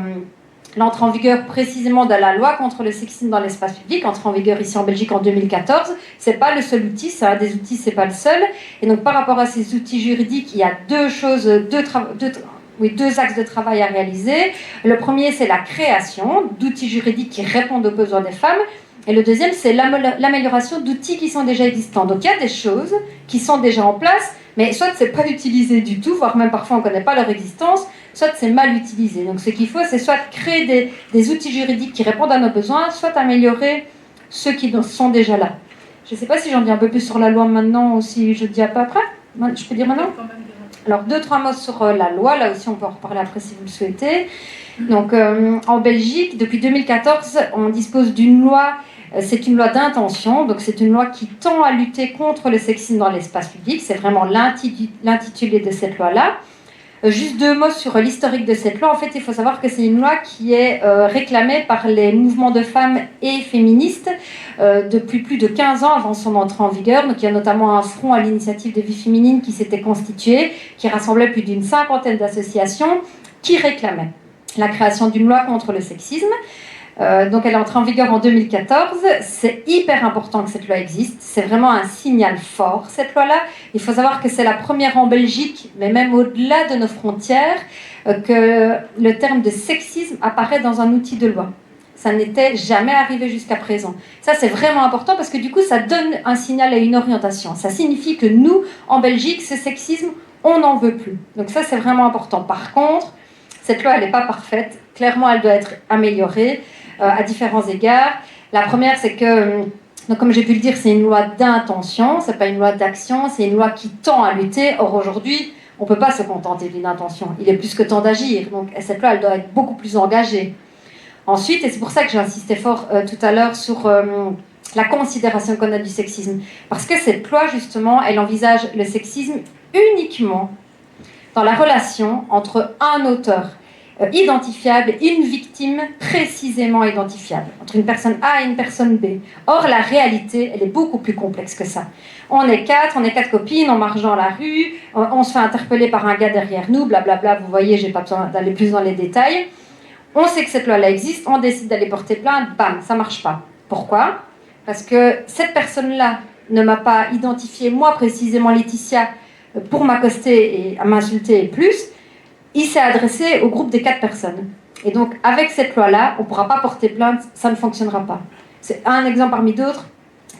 l'entrée en vigueur précisément de la loi contre le sexisme dans l'espace public, entrée en vigueur ici en Belgique en 2014. C'est pas le seul outil, c'est un des outils, c'est pas le seul. Et donc par rapport à ces outils juridiques, il y a deux axes de travail à réaliser. Le premier, c'est la création d'outils juridiques qui répondent aux besoins des femmes. Et le deuxième, c'est l'amélioration d'outils qui sont déjà existants. Donc il y a des choses qui sont déjà en place, mais soit c'est pas utilisé du tout, voire même parfois on ne connaît pas leur existence, soit c'est mal utilisé. Donc ce qu'il faut, c'est soit créer des outils juridiques qui répondent à nos besoins, soit améliorer ceux qui sont déjà là. Je ne sais pas si j'en dis un peu plus sur la loi maintenant ou si je dis à peu après. Je peux dire maintenant ? Alors 2-3 mots sur la loi, là aussi on peut en reparler après si vous le souhaitez. Donc en Belgique, depuis 2014, on dispose d'une loi. C'est une loi d'intention, donc c'est une loi qui tend à lutter contre le sexisme dans l'espace public. C'est vraiment l'intitulé de cette loi-là. Juste 2 mots sur l'historique de cette loi. En fait, il faut savoir que c'est une loi qui est réclamée par les mouvements de femmes et féministes depuis plus de 15 ans avant son entrée en vigueur. Donc il y a notamment un front à l'initiative de vie féminine qui s'était constitué, qui rassemblait plus d'une 50aine d'associations qui réclamaient la création d'une loi contre le sexisme. Donc elle est entrée en vigueur en 2014. C'est hyper important que cette loi existe. C'est vraiment un signal fort, cette loi-là. Il faut savoir que c'est la première en Belgique, mais même au-delà de nos frontières, que le terme de sexisme apparaît dans un outil de loi. Ça n'était jamais arrivé jusqu'à présent. Ça, c'est vraiment important parce que du coup, ça donne un signal et une orientation. Ça signifie que nous, en Belgique, ce sexisme, on n'en veut plus. Donc ça, c'est vraiment important. Par contre, cette loi, elle n'est pas parfaite. Clairement, elle doit être améliorée à différents égards. La première, c'est que, donc comme j'ai pu le dire, c'est une loi d'intention, c'est pas une loi d'action, c'est une loi qui tend à lutter. Or, aujourd'hui, on ne peut pas se contenter d'une intention. Il est plus que temps d'agir. Donc, cette loi, elle doit être beaucoup plus engagée. Ensuite, et c'est pour ça que j'ai insisté fort tout à l'heure sur la considération qu'on a du sexisme. Parce que cette loi, justement, elle envisage le sexisme uniquement dans la relation entre un auteur identifiable et une victime précisément identifiable, entre une personne A et une personne B. Or, la réalité, elle est beaucoup plus complexe que ça. On est quatre copines, on marche dans la rue, on se fait interpeller par un gars derrière nous, blablabla, vous voyez, j'ai pas besoin d'aller plus dans les détails. On sait que cette loi-là existe, on décide d'aller porter plainte, bam, ça marche pas. Pourquoi ? Parce que cette personne-là ne m'a pas identifié, moi précisément Laetitia, pour m'accoster et à m'insulter et plus. Il s'est adressé au groupe des 4 personnes. Et donc, avec cette loi-là, on ne pourra pas porter plainte, ça ne fonctionnera pas. C'est un exemple parmi d'autres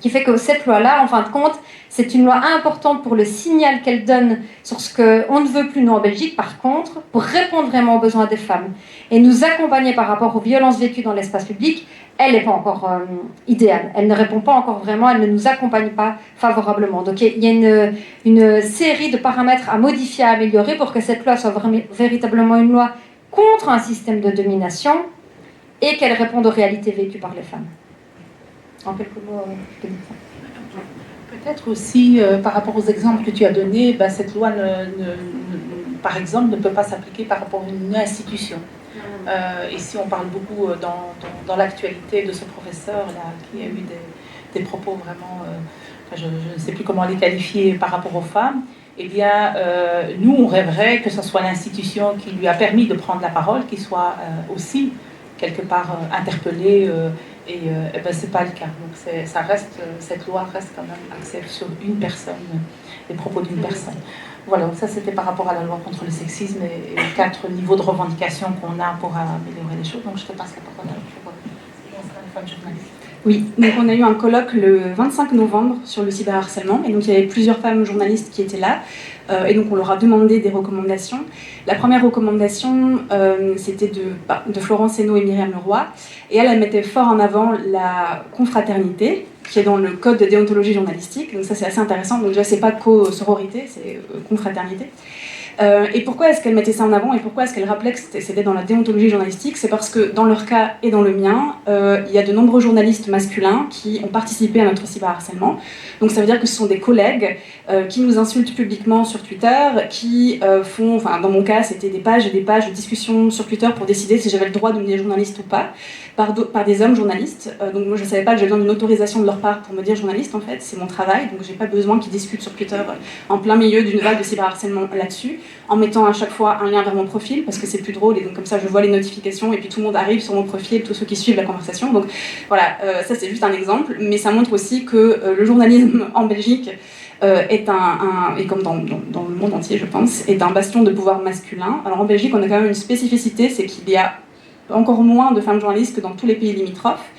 qui fait que cette loi-là, en fin de compte, c'est une loi importante pour le signal qu'elle donne sur ce qu'on ne veut plus, nous, en Belgique, par contre, pour répondre vraiment aux besoins des femmes et nous accompagner par rapport aux violences vécues dans l'espace public. Elle n'est pas encore idéale. Elle ne répond pas encore vraiment, elle ne nous accompagne pas favorablement. Donc il y a une série de paramètres à modifier, à améliorer pour que cette loi soit véritablement une loi contre un système de domination et qu'elle réponde aux réalités vécues par les femmes. En quelques mots, je te dis ça. Peut-être aussi, par rapport aux exemples que tu as donnés, cette loi, par exemple, ne peut pas s'appliquer par rapport à une institution. Ici, on parle beaucoup dans l'actualité de ce professeur-là qui a eu des propos vraiment, je ne sais plus comment les qualifier par rapport aux femmes. Eh bien, nous, on rêverait que ce soit l'institution qui lui a permis de prendre la parole, qui soit aussi quelque part interpellée, et c'est pas le cas. Donc, cette loi reste quand même axée sur une personne, les propos d'une personne. Voilà, donc ça c'était par rapport à la loi contre le sexisme et les 4 niveaux de revendication qu'on a pour améliorer les choses. Donc je te passe la parole pour la femme journaliste. Oui, donc on a eu un colloque le 25 novembre sur le cyberharcèlement et donc il y avait plusieurs femmes journalistes qui étaient là et donc on leur a demandé des recommandations. La première recommandation c'était de Florence Hainaut et Myriam Leroy et elle mettait fort en avant la confraternité qui est dans le code de déontologie journalistique, donc ça c'est assez intéressant, donc déjà c'est pas co-sororité, c'est confraternité. Et pourquoi est-ce qu'elle mettait ça en avant et pourquoi est-ce qu'elle rappelait que c'était dans la déontologie journalistique ? C'est parce que dans leur cas et dans le mien, il y a de nombreux journalistes masculins qui ont participé à notre cyberharcèlement. Donc ça veut dire que ce sont des collègues qui nous insultent publiquement sur Twitter, qui font, enfin dans mon cas c'était des pages et des pages de discussion sur Twitter pour décider si j'avais le droit de devenir journaliste ou pas, par des hommes journalistes. Donc moi je ne savais pas que j'avais besoin d'une autorisation de leur part pour me dire journaliste en fait, c'est mon travail, donc j'ai pas besoin qu'ils discutent sur Twitter en plein milieu d'une vague de cyberharcèlement là-dessus. en mettant à chaque fois un lien vers mon profil, parce que c'est plus drôle, et donc comme ça je vois les notifications, et puis tout le monde arrive sur mon profil, tous ceux qui suivent la conversation. Donc voilà, ça c'est juste un exemple, mais ça montre aussi que le journalisme en Belgique est et comme dans le monde entier je pense, est un bastion de pouvoir masculin. Alors en Belgique on a quand même une spécificité, c'est qu'il y a encore moins de femmes journalistes que dans tous les pays limitrophes.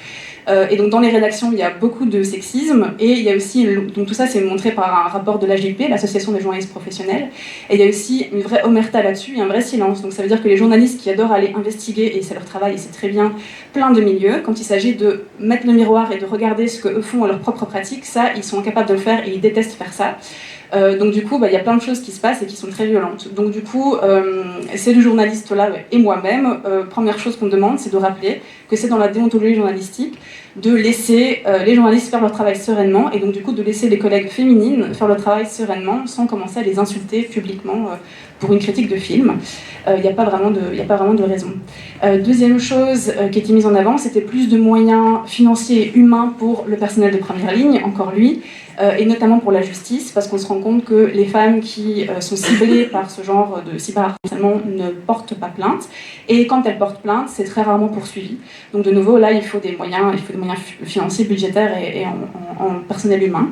Et donc dans les rédactions, il y a beaucoup de sexisme, et il y a aussi, donc tout ça c'est montré par un rapport de l'AJP, l'Association des journalistes professionnels, et il y a aussi une vraie omerta là-dessus, il y a un vrai silence. Donc ça veut dire que les journalistes qui adorent aller investiguer, et c'est leur travail et c'est très bien, plein de milieux, quand il s'agit de mettre le miroir et de regarder ce qu'eux font à leur propre pratique, ça ils sont incapables de le faire et ils détestent faire ça. Donc du coup, il y a plein de choses qui se passent et qui sont très violentes. Donc du coup, ces deux journalistes-là et moi-même, première chose qu'on demande, c'est de rappeler que c'est dans la déontologie journalistique de laisser les journalistes faire leur travail sereinement, et donc du coup de laisser les collègues féminines faire leur travail sereinement sans commencer à les insulter publiquement pour une critique de film. Il n'y a pas vraiment de raison. Deuxième chose qui était mise en avant, c'était plus de moyens financiers et humains pour le personnel de première ligne, encore lui, et notamment pour la justice, parce qu'on se rend compte que les femmes qui sont ciblées par ce genre de cyberharcèlement ne portent pas plainte, et quand elles portent plainte, c'est très rarement poursuivi. Donc de nouveau, là, il faut des moyens financiers, budgétaires et en personnel humain.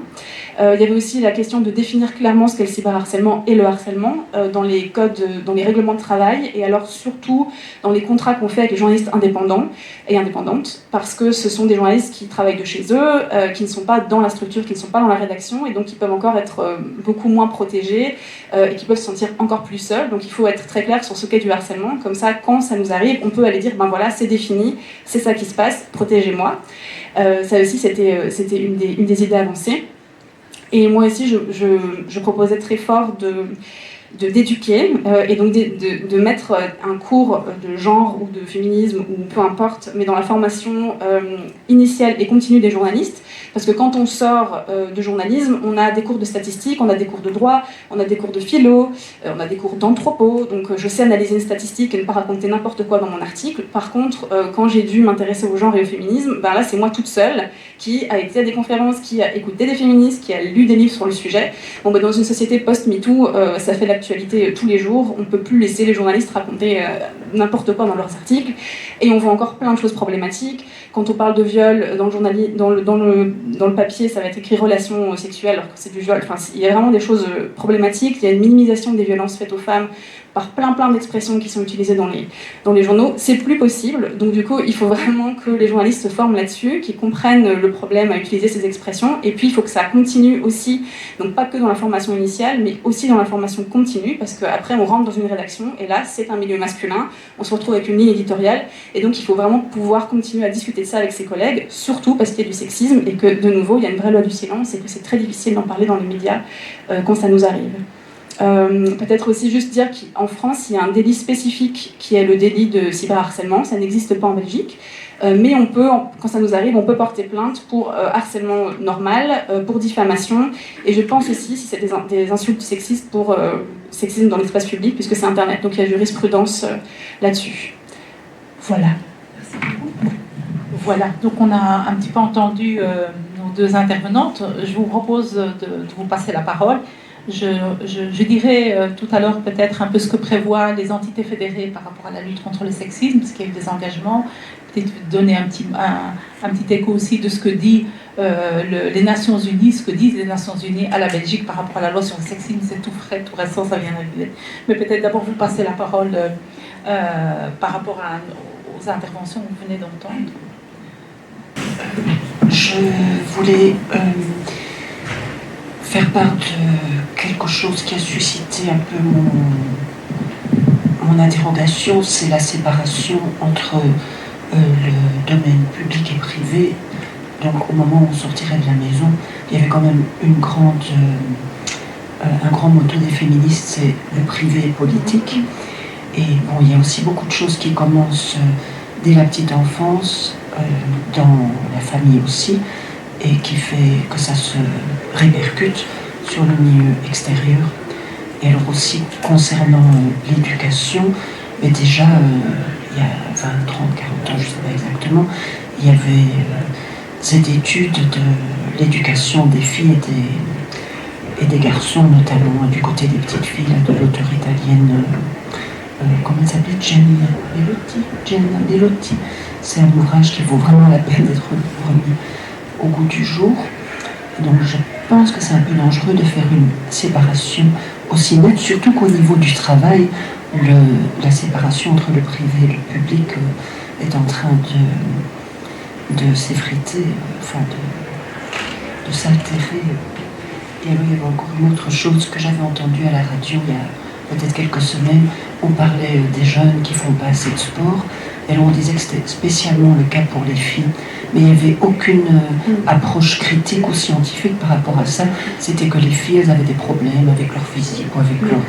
Il y avait aussi la question de définir clairement ce qu'est le cyberharcèlement et le harcèlement dans les codes, dans les règlements de travail, et alors surtout dans les contrats qu'on fait avec les journalistes indépendants et indépendantes, parce que ce sont des journalistes qui travaillent de chez eux, qui ne sont pas dans la structure, qui ne sont pas dans la rédaction, et donc qui peuvent encore être beaucoup moins protégés et qui peuvent se sentir encore plus seuls. Donc il faut être très clair sur ce qu'est du harcèlement, comme ça quand ça nous arrive, on peut aller dire ben voilà, c'est défini, c'est ça qui se passe, protégez-moi. Ça aussi c'était une des idées avancées. Et moi aussi, je proposais très fort d'éduquer et donc de mettre un cours de genre ou de féminisme ou peu importe, mais dans la formation initiale et continue des journalistes, parce que quand on sort de journalisme, on a des cours de statistique, on a des cours de droit, on a des cours de philo, on a des cours d'anthropo, donc je sais analyser une statistique et ne pas raconter n'importe quoi dans mon article. Par contre, quand j'ai dû m'intéresser au genre et au féminisme, ben là c'est moi toute seule qui a été à des conférences, qui a écouté des féministes, qui a lu des livres sur le sujet. Bon, ben, dans une société post-MeToo, ça fait l'actualité tous les jours, on ne peut plus laisser les journalistes raconter n'importe quoi dans leurs articles, et on voit encore plein de choses problématiques. Quand on parle de viol dans le papier, ça va être écrit relations sexuelles, alors que c'est du viol. Enfin, il y a vraiment des choses problématiques, il y a une minimisation des violences faites aux femmes par plein d'expressions qui sont utilisées dans les journaux. C'est plus possible, donc du coup il faut vraiment que les journalistes se forment là-dessus, qu'ils comprennent le problème à utiliser ces expressions, et puis il faut que ça continue aussi, donc pas que dans la formation initiale, mais aussi dans la formation continue, parce qu'après on rentre dans une rédaction, et là c'est un milieu masculin, on se retrouve avec une ligne éditoriale, et donc il faut vraiment pouvoir continuer à discuter de ça avec ses collègues, surtout parce qu'il y a du sexisme, et que de nouveau il y a une vraie loi du silence, et que c'est très difficile d'en parler dans les médias quand ça nous arrive. Peut-être aussi juste dire qu'en France, il y a un délit spécifique qui est le délit de cyberharcèlement. Ça n'existe pas en Belgique, mais on peut, quand ça nous arrive, on peut porter plainte pour harcèlement normal, pour diffamation, et je pense aussi, si c'est des insultes sexistes, pour sexisme dans l'espace public, puisque c'est Internet, donc il y a jurisprudence là-dessus. Voilà. Merci beaucoup. Voilà, donc on a un petit peu entendu nos deux intervenantes. Je vous propose de vous passer la parole. Je dirais tout à l'heure peut-être un peu ce que prévoient les entités fédérées par rapport à la lutte contre le sexisme, parce qu'il y a eu des engagements, peut-être donner un petit écho aussi de ce que dit les Nations Unies, ce que disent les Nations Unies à la Belgique par rapport à la loi sur le sexisme. C'est tout frais, tout récent, ça vient d'arriver. Mais peut-être d'abord vous passer la parole par rapport aux interventions que vous venez d'entendre. Je voulais faire part de quelque chose qui a suscité un peu mon interrogation, c'est la séparation entre le domaine public et privé. Donc au moment où on sortirait de la maison, il y avait quand même un grand motto des féministes, c'est le privé et politique. Et bon, il y a aussi beaucoup de choses qui commencent dès la petite enfance, dans la famille aussi, et qui fait que ça se répercute sur le milieu extérieur. Et alors aussi, concernant l'éducation, mais déjà, il y a 20, 30, 40 ans, je ne sais pas exactement, il y avait cette étude de l'éducation des filles et des garçons, notamment du côté des petites filles, là, de l'auteure italienne, comment elle s'appelle, Gianna Bellotti. C'est un ouvrage qui vaut vraiment la peine d'être remis au goût du jour. Donc je pense que c'est un peu dangereux de faire une séparation aussi nette, surtout qu'au niveau du travail, la séparation entre le privé et le public est en train de s'effriter, enfin de s'altérer. Et alors il y avait encore une autre chose que j'avais entendue à la radio il y a peut-être quelques semaines. On parlait des jeunes qui font pas assez de sport. Et là, on disait que c'était spécialement le cas pour les filles. Mais il n'y avait aucune approche critique ou scientifique par rapport à ça. C'était que les filles, elles avaient des problèmes avec leur physique ou avec leurs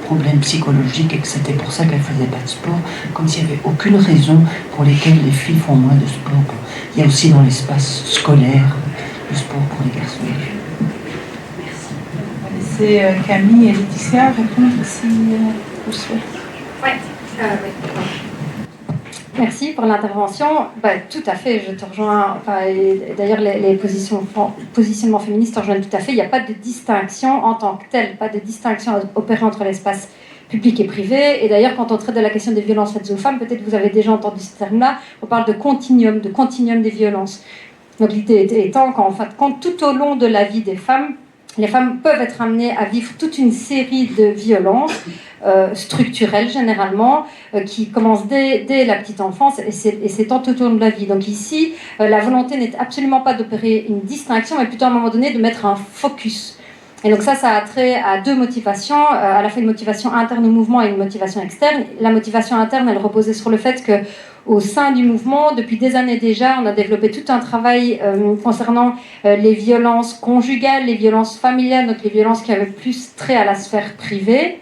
problèmes psychologiques et que c'était pour ça qu'elles ne faisaient pas de sport. Comme s'il n'y avait aucune raison pour lesquelles les filles font moins de sport. Il y a aussi dans l'espace scolaire le sport pour les garçons et les filles. Merci. On va laisser Camille et Laetitia répondre si vous souhaitez. Oui. Merci pour l'intervention. Tout à fait, je te rejoins. D'ailleurs, les positionnements féministes te rejoignent tout à fait. Il n'y a pas de distinction en tant que telle, pas de distinction à opérer entre l'espace public et privé. Et d'ailleurs, quand on traite de la question des violences faites aux femmes, peut-être que vous avez déjà entendu ce terme-là, on parle de continuum des violences. Donc l'idée étant qu'en fait, tout au long de la vie des femmes, les femmes peuvent être amenées à vivre toute une série de violences structurelles généralement, qui commencent dès la petite enfance et s'étendent tout au long de la vie. Donc ici, la volonté n'est absolument pas d'opérer une distinction, mais plutôt à un moment donné de mettre un focus. Et donc ça a trait à deux motivations, à la fois une motivation interne au mouvement et une motivation externe. La motivation interne, elle reposait sur le fait que au sein du mouvement, depuis des années déjà, on a développé tout un travail concernant les violences conjugales, les violences familiales, donc les violences qui avaient plus trait à la sphère privée.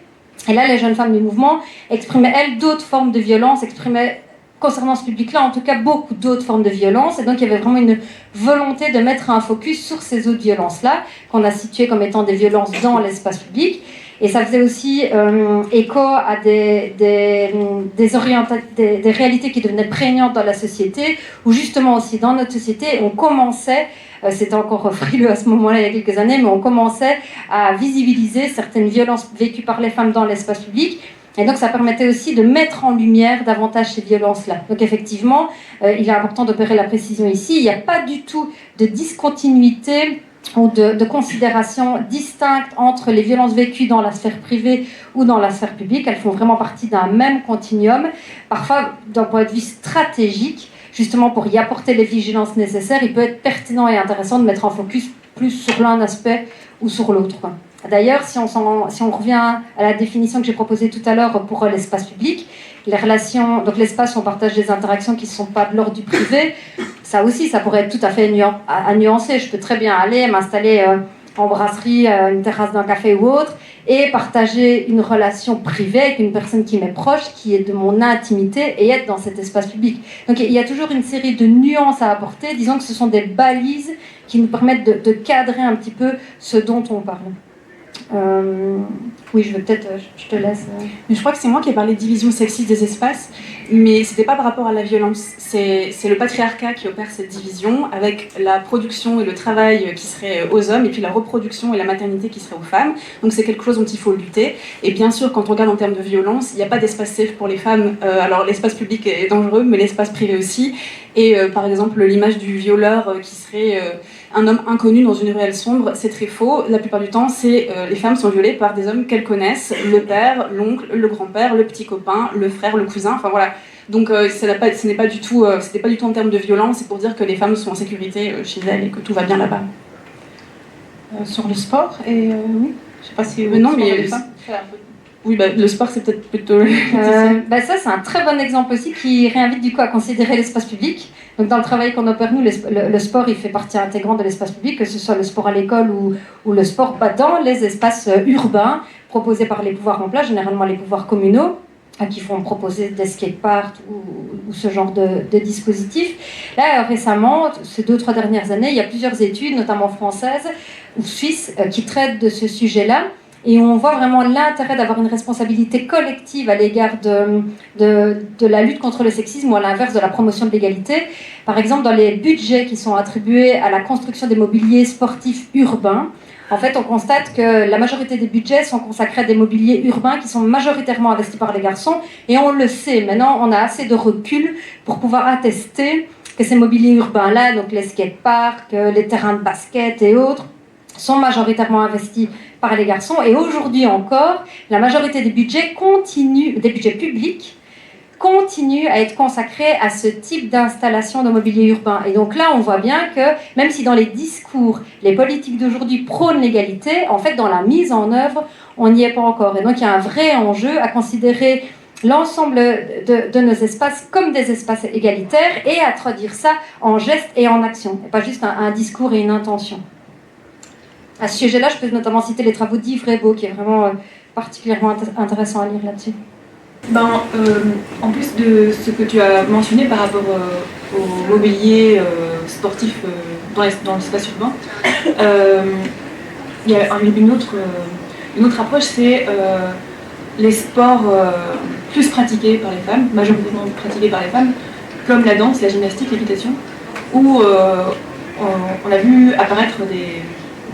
Et là, les jeunes femmes du mouvement exprimaient, elles, d'autres formes de violence, exprimaient, concernant ce public-là, en tout cas, beaucoup d'autres formes de violence. Et donc, il y avait vraiment une volonté de mettre un focus sur ces autres violences-là, qu'on a situées comme étant des violences dans l'espace public. Et ça faisait aussi écho à des réalités qui devenaient prégnantes dans la société, où justement aussi dans notre société, on commençait, c'était encore frileux à ce moment-là il y a quelques années, mais on commençait à visibiliser certaines violences vécues par les femmes dans l'espace public. Et donc ça permettait aussi de mettre en lumière davantage ces violences-là. Donc effectivement, il est important d'opérer la précision ici. Il n'y a pas du tout de discontinuité ou de considération distincte entre les violences vécues dans la sphère privée ou dans la sphère publique. Elles font vraiment partie d'un même continuum, parfois d'un point de vue stratégique, justement pour y apporter les vigilances nécessaires. Il peut être pertinent et intéressant de mettre en focus plus sur l'un aspect ou sur l'autre. D'ailleurs, si on revient à la définition que j'ai proposée tout à l'heure pour l'espace public, les relations, donc l'espace où on partage des interactions qui ne sont pas de l'ordre du privé, ça aussi, ça pourrait être tout à fait à nuancer. Je peux très bien aller m'installer en brasserie, une terrasse d'un café ou autre, et partager une relation privée avec une personne qui m'est proche, qui est de mon intimité, et être dans cet espace public. Donc il y a toujours une série de nuances à apporter. Disons que ce sont des balises qui nous permettent de cadrer un petit peu ce dont on parle. Oui, je te laisse. Mais je crois que c'est moi qui ai parlé de division sexiste des espaces, mais c'était pas par rapport à la violence. C'est le patriarcat qui opère cette division, avec la production et le travail qui serait aux hommes, et puis la reproduction et la maternité qui serait aux femmes. Donc c'est quelque chose dont il faut lutter. Et bien sûr, quand on regarde en termes de violence, il n'y a pas d'espace safe pour les femmes. Alors l'espace public est dangereux, mais l'espace privé aussi. Et par exemple, l'image du violeur qui serait un homme inconnu dans une ruelle sombre, c'est très faux. La plupart du temps, les femmes sont violées par des hommes qu'elles connaissent, le père, l'oncle, le grand-père, le petit copain, le frère, le cousin, enfin voilà. Donc c'était pas du tout en termes de violence, c'est pour dire que les femmes sont en sécurité chez elles et que tout va bien là-bas. Sur le sport, et oui, je sais pas si... non, mais... Oui, le sport, c'est peut-être plutôt... ça, c'est un très bon exemple aussi qui réinvite du coup à considérer l'espace public. Donc, dans le travail qu'on opère, nous, le sport, il fait partie intégrante de l'espace public, que ce soit le sport à l'école ou le sport dans les espaces urbains proposés par les pouvoirs en place, généralement les pouvoirs communaux, qui font proposer des skateparks ou ce genre de dispositifs. Là, récemment, ces 2-3 dernières années, il y a plusieurs études, notamment françaises ou suisses, qui traitent de ce sujet-là. Et on voit vraiment l'intérêt d'avoir une responsabilité collective à l'égard de la lutte contre le sexisme ou à l'inverse de la promotion de l'égalité. Par exemple, dans les budgets qui sont attribués à la construction des mobiliers sportifs urbains, En fait, on constate que la majorité des budgets sont consacrés à des mobiliers urbains qui sont majoritairement investis par les garçons. Et on le sait, maintenant, on a assez de recul pour pouvoir attester que ces mobiliers urbains-là, donc les skateparks, les terrains de basket et autres, sont majoritairement investis par les garçons. Et aujourd'hui encore, la majorité des budgets publics continue à être consacrée à ce type d'installation de mobilier urbain. Et donc là, on voit bien que même si dans les discours, les politiques d'aujourd'hui prônent l'égalité, en fait, dans la mise en œuvre, on n'y est pas encore. Et donc, il y a un vrai enjeu à considérer l'ensemble de nos espaces comme des espaces égalitaires et à traduire ça en gestes et en actions, et pas juste un discours et une intention. À ce sujet-là, je peux notamment citer les travaux d'Yves Rebaud, qui est vraiment particulièrement intéressant à lire là-dessus. En plus de ce que tu as mentionné par rapport au mobilier sportif dans l'espace urbain, il y a une autre approche, c'est les sports plus pratiqués par les femmes, majoritairement pratiqués par les femmes, comme la danse, la gymnastique, l'équitation, où on a vu apparaître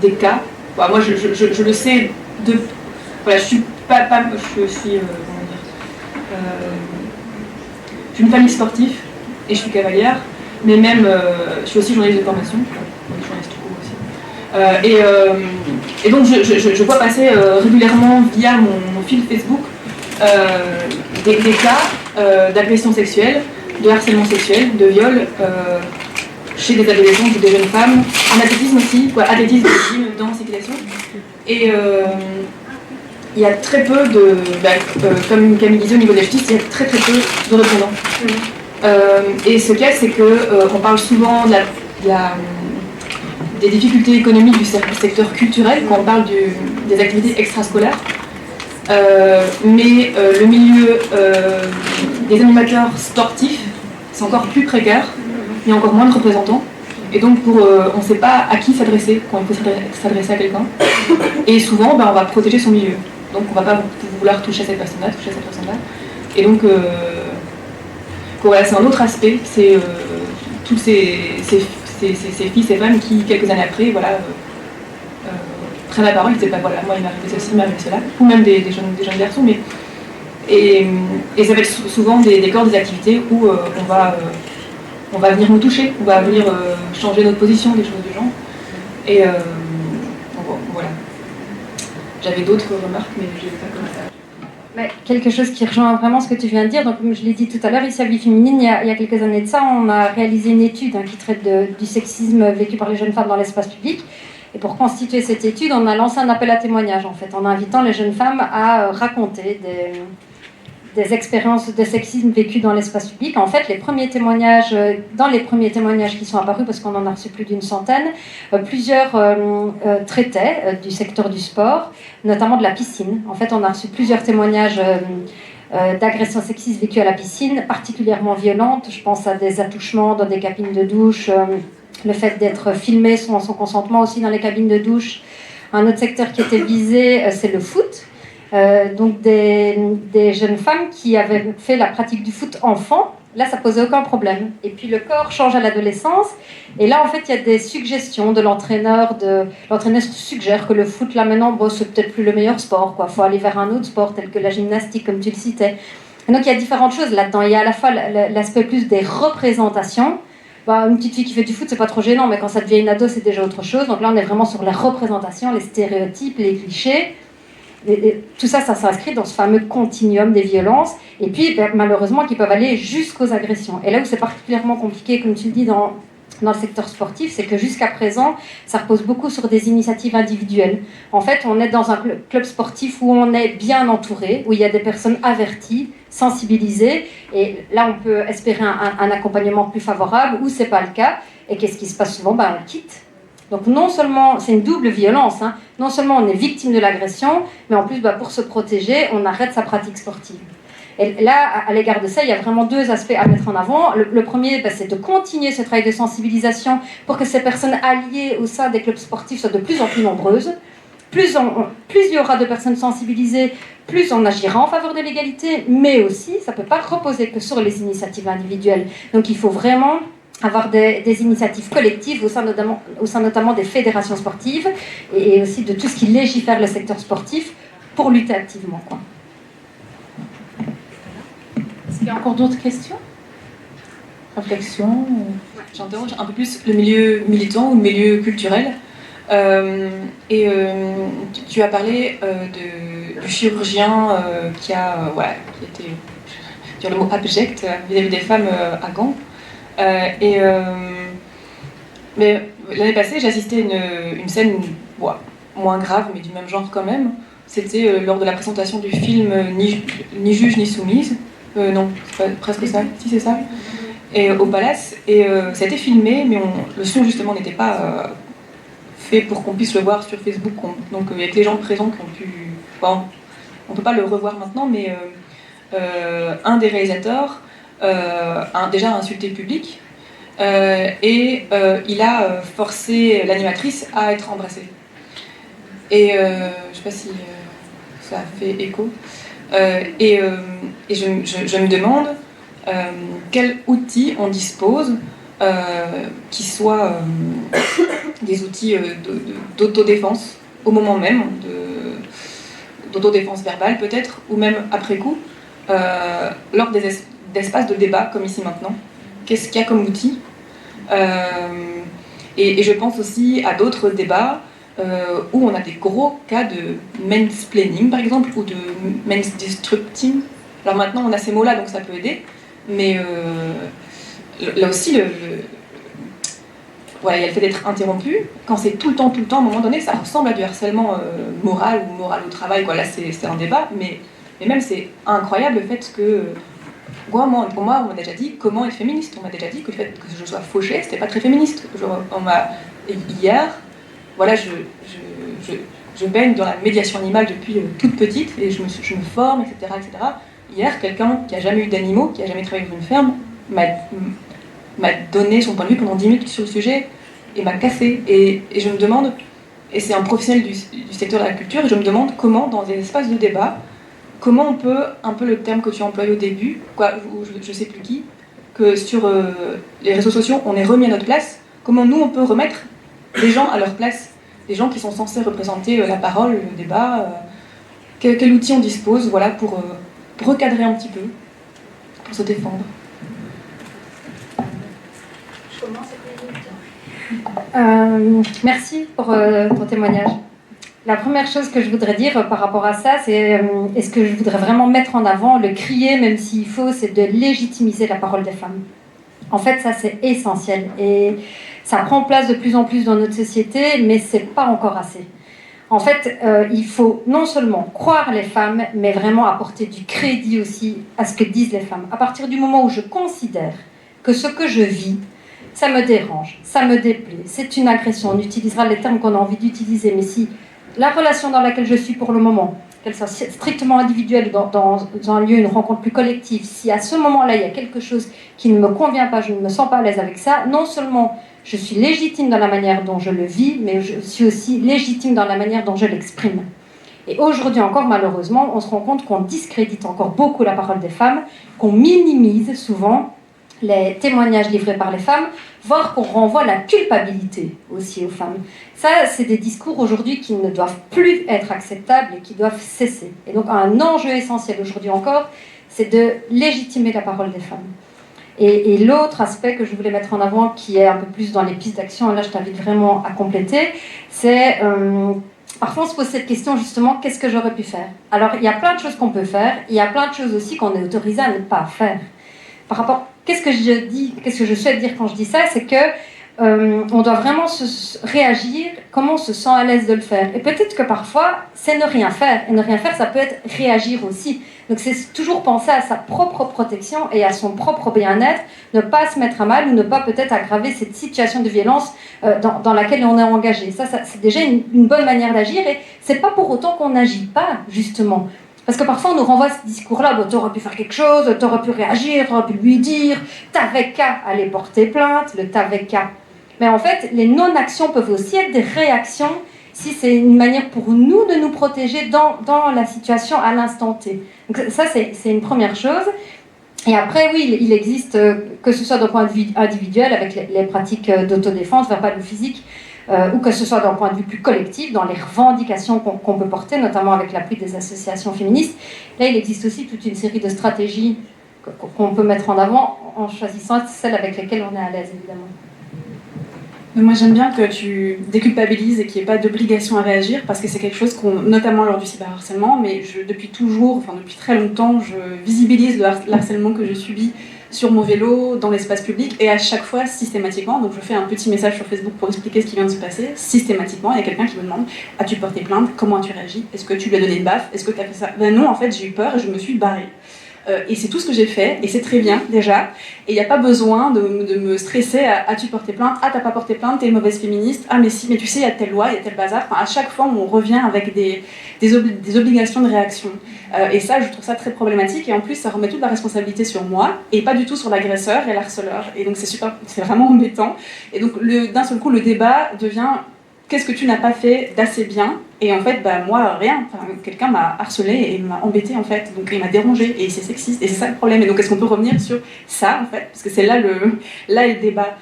des cas. Bon, moi, je le sais voilà, je suis je suis une famille sportive et je suis cavalière, mais même je suis aussi journaliste de formation, journaliste tout court aussi. Et donc je vois passer régulièrement via mon fil Facebook des cas d'agression sexuelle, de harcèlement sexuel, de viol chez des adolescents ou des jeunes femmes, en athlétisme aussi, athlétisme, gym, danse, équitation. Et il y a très peu comme Camille disait au niveau de la justice, il y a très peu de répondants. Et ce cas, c'est qu'on parle souvent des difficultés économiques du secteur culturel quand on parle des activités extrascolaires. Mais le milieu des animateurs sportifs, c'est encore plus précaire, il y a encore moins de représentants. Et donc, on ne sait pas à qui s'adresser quand il faut s'adresser à quelqu'un. Et souvent, on va protéger son milieu. Donc, on ne va pas vouloir toucher à cette personne-là, Et donc, voilà, c'est un autre aspect. C'est tous ces filles, ces femmes qui, quelques années après, prennent la parole. Ils disent, voilà, moi, il m'est arrivé ceci, il m'est arrivé cela. Ou même des jeunes garçons. Et ça va être souvent des corps, des activités où on va venir nous toucher, on va venir changer notre position, des choses du genre. Et voilà. J'avais d'autres remarques, mais je ne vais pas commencer. Mais quelque chose qui rejoint vraiment ce que tu viens de dire. Donc, comme je l'ai dit tout à l'heure, ici à Vie Féminine, il y a quelques années de ça, on a réalisé une étude qui traite du sexisme vécu par les jeunes femmes dans l'espace public. Et pour constituer cette étude, on a lancé un appel à témoignages, en fait, en invitant les jeunes femmes à raconter des expériences de sexisme vécues dans l'espace public. En fait, dans les premiers témoignages qui sont apparus, parce qu'on en a reçu plus d'une centaine, plusieurs traitaient du secteur du sport, notamment de la piscine. En fait, on a reçu plusieurs témoignages d'agressions sexistes vécues à la piscine, particulièrement violentes. Je pense à des attouchements dans des cabines de douche, le fait d'être filmé sans son consentement aussi dans les cabines de douche. Un autre secteur qui était visé, c'est le foot. Donc des jeunes femmes qui avaient fait la pratique du foot enfant, là ça posait aucun problème. Et puis le corps change à l'adolescence, et là en fait il y a des suggestions de l'entraîneur. L'entraîneur suggère que le foot là maintenant, c'est peut-être plus le meilleur sport, faut aller vers un autre sport tel que la gymnastique comme tu le citais. Et donc il y a différentes choses là-dedans. Il y a à la fois l'aspect plus des représentations. Une petite fille qui fait du foot, c'est pas trop gênant, mais quand ça devient une ado, c'est déjà autre chose. Donc là on est vraiment sur les représentations, les stéréotypes, les clichés. Et tout ça, ça s'inscrit dans ce fameux continuum des violences, et puis malheureusement qui peuvent aller jusqu'aux agressions. Et là où c'est particulièrement compliqué, comme tu le dis, dans le secteur sportif, c'est que jusqu'à présent, ça repose beaucoup sur des initiatives individuelles. En fait, on est dans un club sportif où on est bien entouré, où il y a des personnes averties, sensibilisées, et là on peut espérer un accompagnement plus favorable, ou c'est pas le cas. Et qu'est-ce qui se passe souvent? On quitte. Donc non seulement, c'est une double violence, non seulement on est victime de l'agression, mais en plus pour se protéger, on arrête sa pratique sportive. Et là, à l'égard de ça, il y a vraiment deux aspects à mettre en avant. Le premier, c'est de continuer ce travail de sensibilisation pour que ces personnes alliées au sein des clubs sportifs soient de plus en plus nombreuses. Plus il y aura de personnes sensibilisées, plus on agira en faveur de l'égalité, mais aussi, ça ne peut pas reposer que sur les initiatives individuelles. Donc il faut vraiment avoir des initiatives collectives au sein notamment des fédérations sportives et aussi de tout ce qui légifère le secteur sportif pour lutter activement, quoi. Est-ce qu'il y a encore d'autres questions? Réflexion? J'interroge un peu plus le milieu militant ou le milieu culturel. Tu as parlé du chirurgien qui était, dire le mot abject vis-à-vis des femmes à Gand. Mais l'année passée, j'ai assisté à une scène moins grave, mais du même genre quand même. C'était lors de la présentation du film Ni juge ni soumise. Non, c'est pas presque ça. Si, c'est ça. Et au Palace. Et ça a été filmé, mais le son justement n'était pas fait pour qu'on puisse le voir sur Facebook. Donc avec les gens présents qui ont pu... Bon, on ne peut pas le revoir maintenant, mais un des réalisateurs a déjà insulté le public et il a forcé l'animatrice à être embrassée. Et je ne sais pas si ça a fait écho. Et je me demande quels outils on dispose qui soient des outils d'autodéfense au moment même, d'autodéfense verbale peut-être, ou même après coup, lors d'espaces de débat comme ici maintenant. Qu'est-ce qu'il y a comme outil et je pense aussi à d'autres débats où on a des gros cas de mansplaining par exemple, ou de mansdistrupting. Alors maintenant on a ces mots-là donc ça peut aider, mais là aussi il y a le fait d'être interrompu. Quand c'est tout le temps, à un moment donné, ça ressemble à du harcèlement moral ou moral au travail. Là, c'est un débat, mais même c'est incroyable le fait que... Pour moi, on m'a déjà dit comment être féministe. On m'a déjà dit que le fait que je sois fauchée, c'était pas très féministe. Hier, je baigne dans la médiation animale depuis toute petite, et je me forme, etc. Hier, quelqu'un qui a jamais eu d'animaux, qui a jamais travaillé dans une ferme, m'a donné son point de vue pendant 10 minutes sur le sujet et m'a cassé. Et je me demande, et c'est un professionnel du secteur de la culture, et je me demande comment, dans des espaces de débat, comment on peut, un peu le terme que tu as employé au début, ou je sais plus qui, que sur les réseaux sociaux, on est remis à notre place, comment nous on peut remettre les gens à leur place, les gens qui sont censés représenter la parole, le débat, quel outil on dispose, pour recadrer un petit peu, pour se défendre. Merci pour ton témoignage. La première chose que je voudrais dire par rapport à ça, c'est est-ce que je voudrais vraiment mettre en avant, le crier même s'il faut, c'est de légitimiser la parole des femmes. En fait, ça c'est essentiel et ça prend place de plus en plus dans notre société, mais c'est pas encore assez. En fait, il faut non seulement croire les femmes, mais vraiment apporter du crédit aussi à ce que disent les femmes. À partir du moment où je considère que ce que je vis, ça me dérange, ça me déplaît, c'est une agression, on utilisera les termes qu'on a envie d'utiliser, mais si la relation dans laquelle je suis pour le moment, qu'elle soit strictement individuelle dans un lieu, une rencontre plus collective, si à ce moment-là il y a quelque chose qui ne me convient pas, je ne me sens pas à l'aise avec ça, non seulement je suis légitime dans la manière dont je le vis, mais je suis aussi légitime dans la manière dont je l'exprime. Et aujourd'hui encore, malheureusement, on se rend compte qu'on discrédite encore beaucoup la parole des femmes, qu'on minimise souvent les témoignages livrés par les femmes, voire qu'on renvoie la culpabilité aussi aux femmes. Ça, c'est des discours aujourd'hui qui ne doivent plus être acceptables et qui doivent cesser. Et donc, un enjeu essentiel aujourd'hui encore, c'est de légitimer la parole des femmes. Et l'autre aspect que je voulais mettre en avant, qui est un peu plus dans les pistes d'action, et là je t'invite vraiment à compléter, c'est parfois on se pose cette question justement, qu'est-ce que j'aurais pu faire? Alors il y a plein de choses qu'on peut faire, il y a plein de choses aussi qu'on est autorisé à ne pas faire. Par rapport, qu'est-ce que je souhaite dire quand je dis ça, c'est que on doit vraiment réagir, comment on se sent à l'aise de le faire. Et peut-être que parfois, c'est ne rien faire. Et ne rien faire, ça peut être réagir aussi. Donc c'est toujours penser à sa propre protection et à son propre bien-être, ne pas se mettre à mal ou ne pas peut-être aggraver cette situation de violence dans laquelle on est engagé. Ça c'est déjà une bonne manière d'agir et c'est pas pour autant qu'on n'agit pas, justement. Parce que parfois on nous renvoie ce discours-là, tu aurais pu faire quelque chose, tu aurais pu réagir, tu aurais pu lui dire, t'avais qu'à aller porter plainte, le t'avais qu'à. Mais en fait, les non-actions peuvent aussi être des réactions si c'est une manière pour nous de nous protéger dans la situation à l'instant T. Donc ça, c'est une première chose. Et après, oui, il existe, que ce soit d'un point de vue individuel, avec les pratiques d'autodéfense, verbale ou physique, ou que ce soit d'un point de vue plus collectif, dans les revendications qu'on peut porter, notamment avec l'appui des associations féministes. Là, il existe aussi toute une série de stratégies qu'on peut mettre en avant en choisissant celles avec lesquelles on est à l'aise, évidemment. Moi, j'aime bien que tu déculpabilises et qu'il n'y ait pas d'obligation à réagir, parce que c'est quelque chose notamment lors du cyberharcèlement, mais depuis très longtemps, je visibilise le harcèlement que je subis sur mon vélo, dans l'espace public, et à chaque fois, systématiquement, donc je fais un petit message sur Facebook pour expliquer ce qui vient de se passer, systématiquement, il y a quelqu'un qui me demande « As-tu porté plainte? Comment as-tu réagi? Est-ce que tu lui as donné une baffe? Est-ce que tu as fait ça ?» Ben non, en fait, j'ai eu peur et je me suis barrée. Et c'est tout ce que j'ai fait, et c'est très bien déjà. Et il n'y a pas besoin de me stresser à as-tu porté plainte? Ah, t'as pas porté plainte, t'es une mauvaise féministe. Ah, mais si, mais tu sais, il y a telle loi, il y a tel bazar. Enfin, à chaque fois, on revient avec des obligations de réaction. Et ça, je trouve ça très problématique. Et en plus, ça remet toute la responsabilité sur moi, et pas du tout sur l'agresseur et l'harceleur. Et donc, c'est vraiment embêtant. Et donc, d'un seul coup, le débat devient qu'est-ce que tu n'as pas fait d'assez bien? Et en fait, bah, moi, rien. Enfin, quelqu'un m'a harcelé et m'a embêté, en fait. Donc, il m'a dérangé. Et c'est sexiste. Et c'est ça le problème. Et donc, est-ce qu'on peut revenir sur ça, en fait? Parce que c'est là le débat.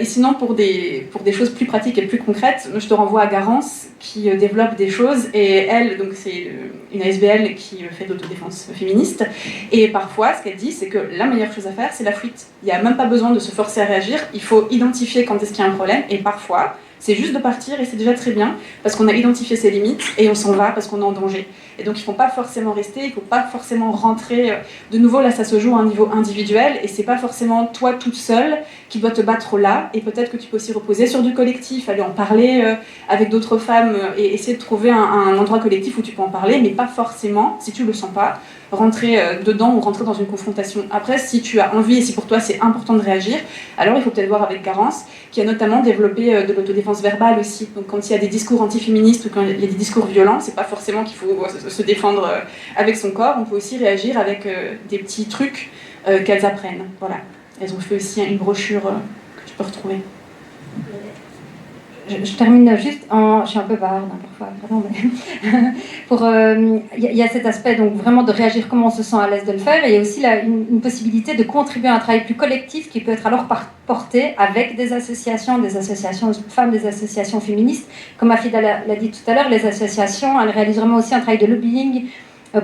Et sinon, pour des choses plus pratiques et plus concrètes, je te renvoie à Garance, qui développe des choses. Et elle, donc, c'est une ASBL qui fait de l'autodéfense féministe. Et parfois, ce qu'elle dit, c'est que la meilleure chose à faire, c'est la fuite. Il n'y a même pas besoin de se forcer à réagir. Il faut identifier quand est-ce qu'il y a un problème. Et parfois, c'est juste de partir et c'est déjà très bien parce qu'on a identifié ses limites et on s'en va parce qu'on est en danger. Et donc il ne faut pas forcément rester, il ne faut pas forcément rentrer. De nouveau, là, ça se joue à un niveau individuel et c'est pas forcément toi toute seule qui dois te battre là. Et peut-être que tu peux aussi reposer sur du collectif, aller en parler avec d'autres femmes et essayer de trouver un endroit collectif où tu peux en parler, mais pas forcément, si tu le sens pas, rentrer dedans ou rentrer dans une confrontation. Après, si tu as envie et si pour toi c'est important de réagir, alors il faut peut-être voir avec Garance, qui a notamment développé de l'autodéfense verbale aussi. Donc quand il y a des discours antiféministes ou quand il y a des discours violents, c'est pas forcément qu'il faut se défendre avec son corps, on peut aussi réagir avec des petits trucs qu'elles apprennent. Voilà. Elles ont fait aussi une brochure que tu peux retrouver. Je termine juste je suis un peu bavarde parfois, pardon, mais il y a cet aspect donc vraiment de réagir comme on se sent à l'aise de le faire, et il y a aussi une possibilité de contribuer à un travail plus collectif qui peut être alors porté avec des associations de femmes, des associations féministes. Comme Afida l'a dit tout à l'heure, les associations, elles réalisent vraiment aussi un travail de lobbying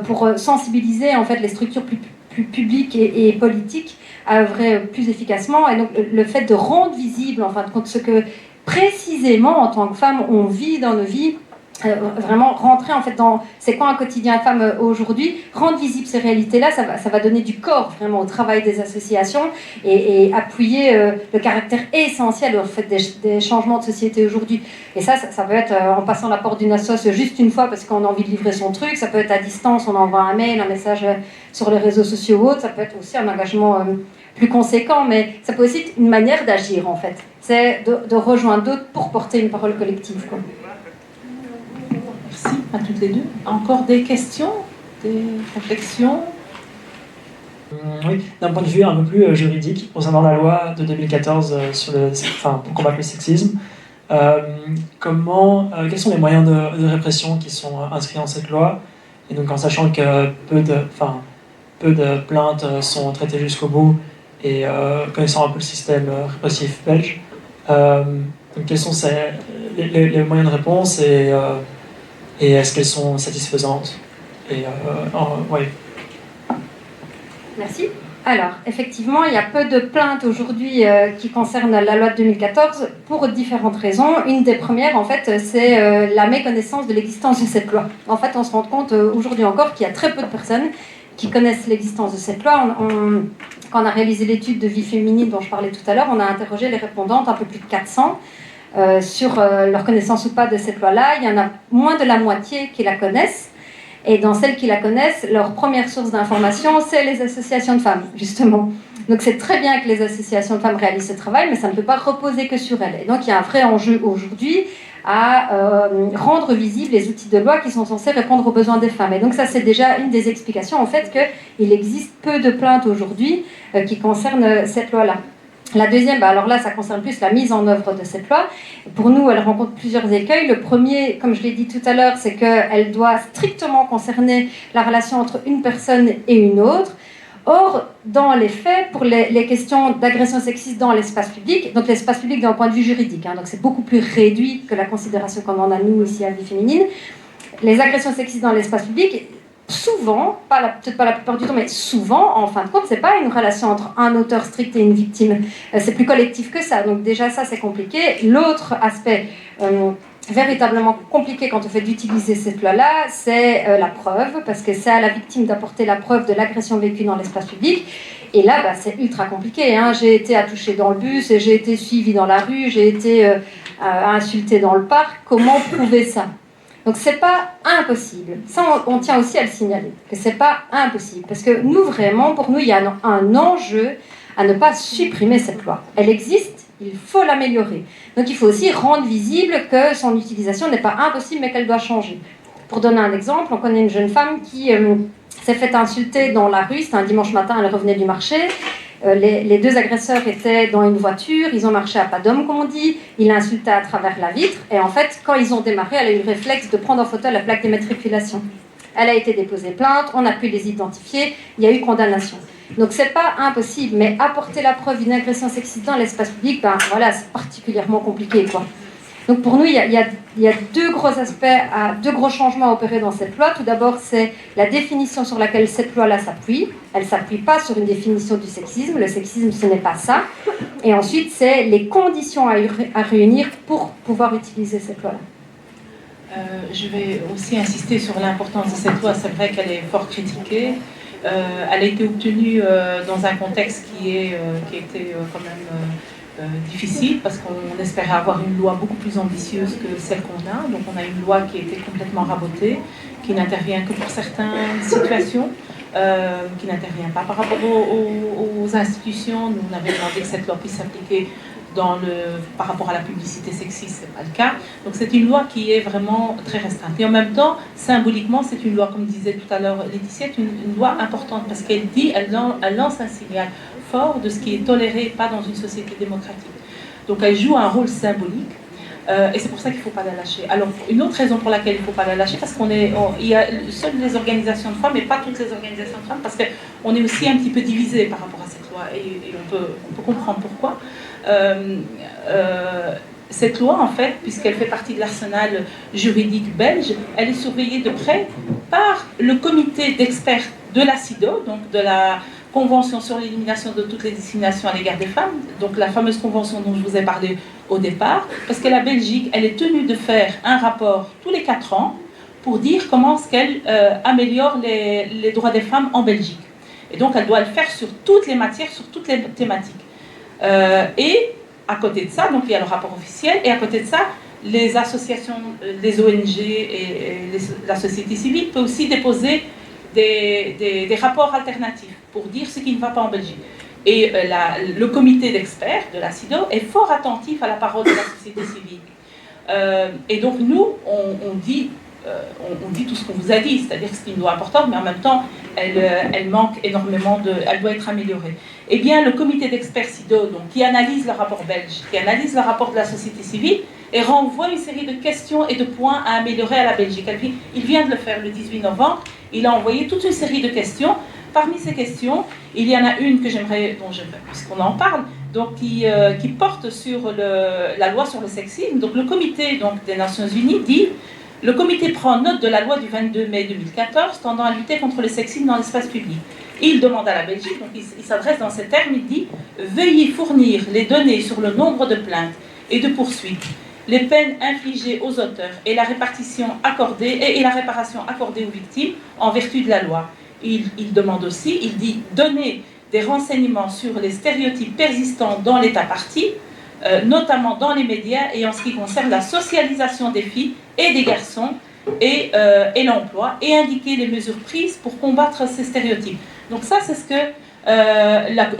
pour sensibiliser en fait les structures plus publiques et politiques à œuvrer plus efficacement. Et donc le fait de rendre visible en fin de compte ce que précisément en tant que femme on vit dans nos vies, vraiment rentrer en fait dans c'est quoi un quotidien de femme aujourd'hui, rendre visible ces réalités-là, ça va donner du corps vraiment au travail des associations et appuyer le caractère essentiel en fait des changements de société aujourd'hui. Et ça peut être en passant la porte d'une assoce juste une fois parce qu'on a envie de livrer son truc, ça peut être à distance, on envoie un mail, un message sur les réseaux sociaux ou autres, ça peut être aussi un engagement plus conséquent, mais ça peut aussi être une manière d'agir en fait. C'est de rejoindre d'autres pour porter une parole collective, quoi. Merci à toutes les deux. Encore des questions, des réflexions? Oui, d'un point de vue un peu plus juridique, concernant la loi de 2014 pour combattre le sexisme, quels sont les moyens de répression qui sont inscrits dans cette loi? Et donc en sachant que peu de plaintes sont traitées jusqu'au bout, et connaissant un peu le système répressif belge, donc quels sont les moyens de réponse et est-ce qu'elles sont satisfaisantes? Ouais. Merci. Alors, effectivement, il y a peu de plaintes aujourd'hui qui concernent la loi de 2014 pour différentes raisons. Une des premières, en fait, c'est la méconnaissance de l'existence de cette loi. En fait, on se rend compte aujourd'hui encore qu'il y a très peu de personnes qui connaissent l'existence de cette loi. Quand on a réalisé l'étude de vie féminine dont je parlais tout à l'heure, on a interrogé les répondantes, un peu plus de 400, sur leur connaissance ou pas de cette loi-là. Il y en a moins de la moitié qui la connaissent. Et dans celles qui la connaissent, leur première source d'information, c'est les associations de femmes, justement. Donc c'est très bien que les associations de femmes réalisent ce travail, mais ça ne peut pas reposer que sur elles. Et donc il y a un vrai enjeu aujourd'hui à rendre visibles les outils de loi qui sont censés répondre aux besoins des femmes. Et donc ça, c'est déjà une des explications, en fait, qu'il existe peu de plaintes aujourd'hui qui concernent cette loi-là. La deuxième, alors là, ça concerne plus la mise en œuvre de cette loi. Pour nous, elle rencontre plusieurs écueils. Le premier, comme je l'ai dit tout à l'heure, c'est qu'elle doit strictement concerner la relation entre une personne et une autre. Or, dans les faits, pour les questions d'agression sexiste dans l'espace public, donc l'espace public d'un point de vue juridique, donc c'est beaucoup plus réduit que la considération qu'on en a nous ici à Vie Féminine, les agressions sexistes dans l'espace public, souvent, peut-être pas la plupart du temps, mais souvent, en fin de compte, c'est pas une relation entre un auteur strict et une victime. C'est plus collectif que ça. Donc déjà, ça, c'est compliqué. L'autre aspect véritablement compliqué quand on fait d'utiliser cette loi-là, c'est la preuve, parce que c'est à la victime d'apporter la preuve de l'agression vécue dans l'espace public. Et là, c'est ultra compliqué. Hein. J'ai été attouchée dans le bus, j'ai été suivie dans la rue, j'ai été insultée dans le parc. Comment prouver ça ? Donc c'est pas impossible. Ça, on tient aussi à le signaler, que c'est pas impossible. Parce que nous, vraiment, pour nous, il y a un enjeu à ne pas supprimer cette loi. Elle existe, il faut l'améliorer. Donc il faut aussi rendre visible que son utilisation n'est pas impossible, mais qu'elle doit changer. Pour donner un exemple, on connaît une jeune femme qui s'est fait insulter dans la rue. C'était un dimanche matin, elle revenait du marché. Les deux agresseurs étaient dans une voiture, ils ont marché à pas d'homme, comme on dit, il l'a insulté à travers la vitre, et en fait, quand ils ont démarré, elle a eu le réflexe de prendre en photo la plaque d'immatriculation. Elle a été déposée plainte, on a pu les identifier, il y a eu condamnation. Donc c'est pas impossible, mais apporter la preuve d'une agression sexiste dans l'espace public, voilà, c'est particulièrement compliqué, quoi. Donc pour nous, il y a deux gros aspects, deux gros changements à opérer dans cette loi. Tout d'abord, c'est la définition sur laquelle cette loi-là s'appuie. Elle ne s'appuie pas sur une définition du sexisme. Le sexisme, ce n'est pas ça. Et ensuite, c'est les conditions à réunir pour pouvoir utiliser cette loi-là. Je vais aussi insister sur l'importance de cette loi. C'est vrai qu'elle est fort critiquée. Elle a été obtenue dans un contexte qui était quand même... difficile parce qu'on espérait avoir une loi beaucoup plus ambitieuse que celle qu'on a. Donc on a une loi qui a été complètement rabotée, qui n'intervient que pour certaines situations, qui n'intervient pas par rapport aux institutions. Nous on avait demandé que cette loi puisse s'appliquer par rapport à la publicité sexiste, c'est pas le cas. Donc c'est une loi qui est vraiment très restreinte. Et en même temps, symboliquement, c'est une loi, comme disait tout à l'heure Laetitia, une loi importante parce qu'elle lance un signal fort de ce qui est toléré et pas dans une société démocratique. Donc elle joue un rôle symbolique et c'est pour ça qu'il ne faut pas la lâcher. Alors une autre raison pour laquelle il ne faut pas la lâcher, parce il y a seules les organisations de femmes, mais pas toutes les organisations de femmes, parce qu'on est aussi un petit peu divisé par rapport à cette loi et on peut comprendre pourquoi. Cette loi, en fait, puisqu'elle fait partie de l'arsenal juridique belge, elle est surveillée de près par le comité d'experts de la CIDO, donc de la Convention sur l'élimination de toutes les discriminations à l'égard des femmes, donc la fameuse convention dont je vous ai parlé au départ, parce que la Belgique, elle est tenue de faire un rapport tous les 4 ans pour dire comment est-ce qu'elle améliore les droits des femmes en Belgique. Et donc, elle doit le faire sur toutes les matières, sur toutes les thématiques. Et à côté de ça, donc il y a le rapport officiel, et à côté de ça, les associations, les ONG et la société civile peuvent aussi déposer des rapports alternatifs pour dire ce qui ne va pas en Belgique. Et le comité d'experts de la CIDO est fort attentif à la parole de la société civile. Et donc nous, on dit tout ce qu'on vous a dit, c'est-à-dire que c'est une loi importante, mais en même temps, elle manque énormément elle doit être améliorée. Eh bien, le comité d'experts CIDO, donc, qui analyse le rapport belge, qui analyse le rapport de la société civile, et renvoie une série de questions et de points à améliorer à la Belgique. Il vient de le faire le 18 novembre, il a envoyé toute une série de questions. Parmi ces questions, il y en a une que puisqu'on en parle, donc qui porte sur la loi sur le sexisme. Donc le comité des Nations Unies dit: le comité prend note de la loi du 22 mai 2014 tendant à lutter contre le sexisme dans l'espace public. Et il demande à la Belgique, donc il s'adresse dans ces termes, il dit: veuillez fournir les données sur le nombre de plaintes et de poursuites, les peines infligées aux auteurs et la réparation accordée aux victimes en vertu de la loi. Il demande aussi, il dit: donner des renseignements sur les stéréotypes persistants dans l'État partie, notamment dans les médias et en ce qui concerne la socialisation des filles et des garçons et l'emploi, et indiquer les mesures prises pour combattre ces stéréotypes. Donc ça, c'est ce que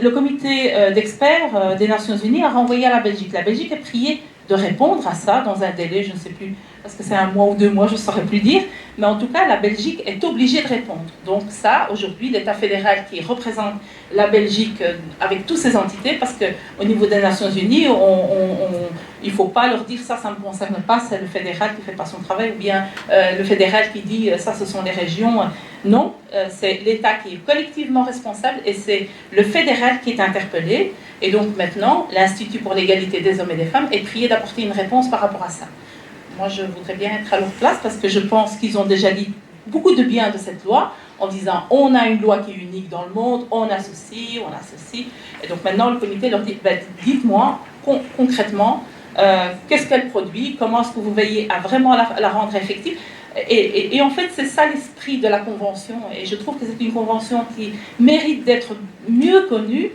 le comité d'experts des Nations Unies a renvoyé à la Belgique. La Belgique est priée de répondre à ça dans un délai, je ne sais plus, parce que c'est 1 mois ou 2 mois, je ne saurais plus dire, mais en tout cas, la Belgique est obligée de répondre. Donc ça, aujourd'hui, l'État fédéral qui représente la Belgique avec toutes ses entités, parce qu'au niveau des Nations Unies, il ne faut pas leur dire ça ne me concerne pas, c'est le fédéral qui ne fait pas son travail, ou bien le fédéral qui dit ça, ce sont les régions. Non, c'est l'État qui est collectivement responsable et c'est le fédéral qui est interpellé. Et donc maintenant, l'Institut pour l'égalité des hommes et des femmes est prié d'apporter une réponse par rapport à ça. Moi, je voudrais bien être à leur place parce que je pense qu'ils ont déjà dit beaucoup de bien de cette loi en disant on a une loi qui est unique dans le monde, on a ceci, on a ceci. Et donc maintenant, le comité leur dit dites-moi concrètement qu'est-ce qu'elle produit, comment est-ce que vous veillez à vraiment la rendre effective. Et en fait, c'est ça l'esprit de la convention. Et je trouve que c'est une convention qui mérite d'être mieux connue,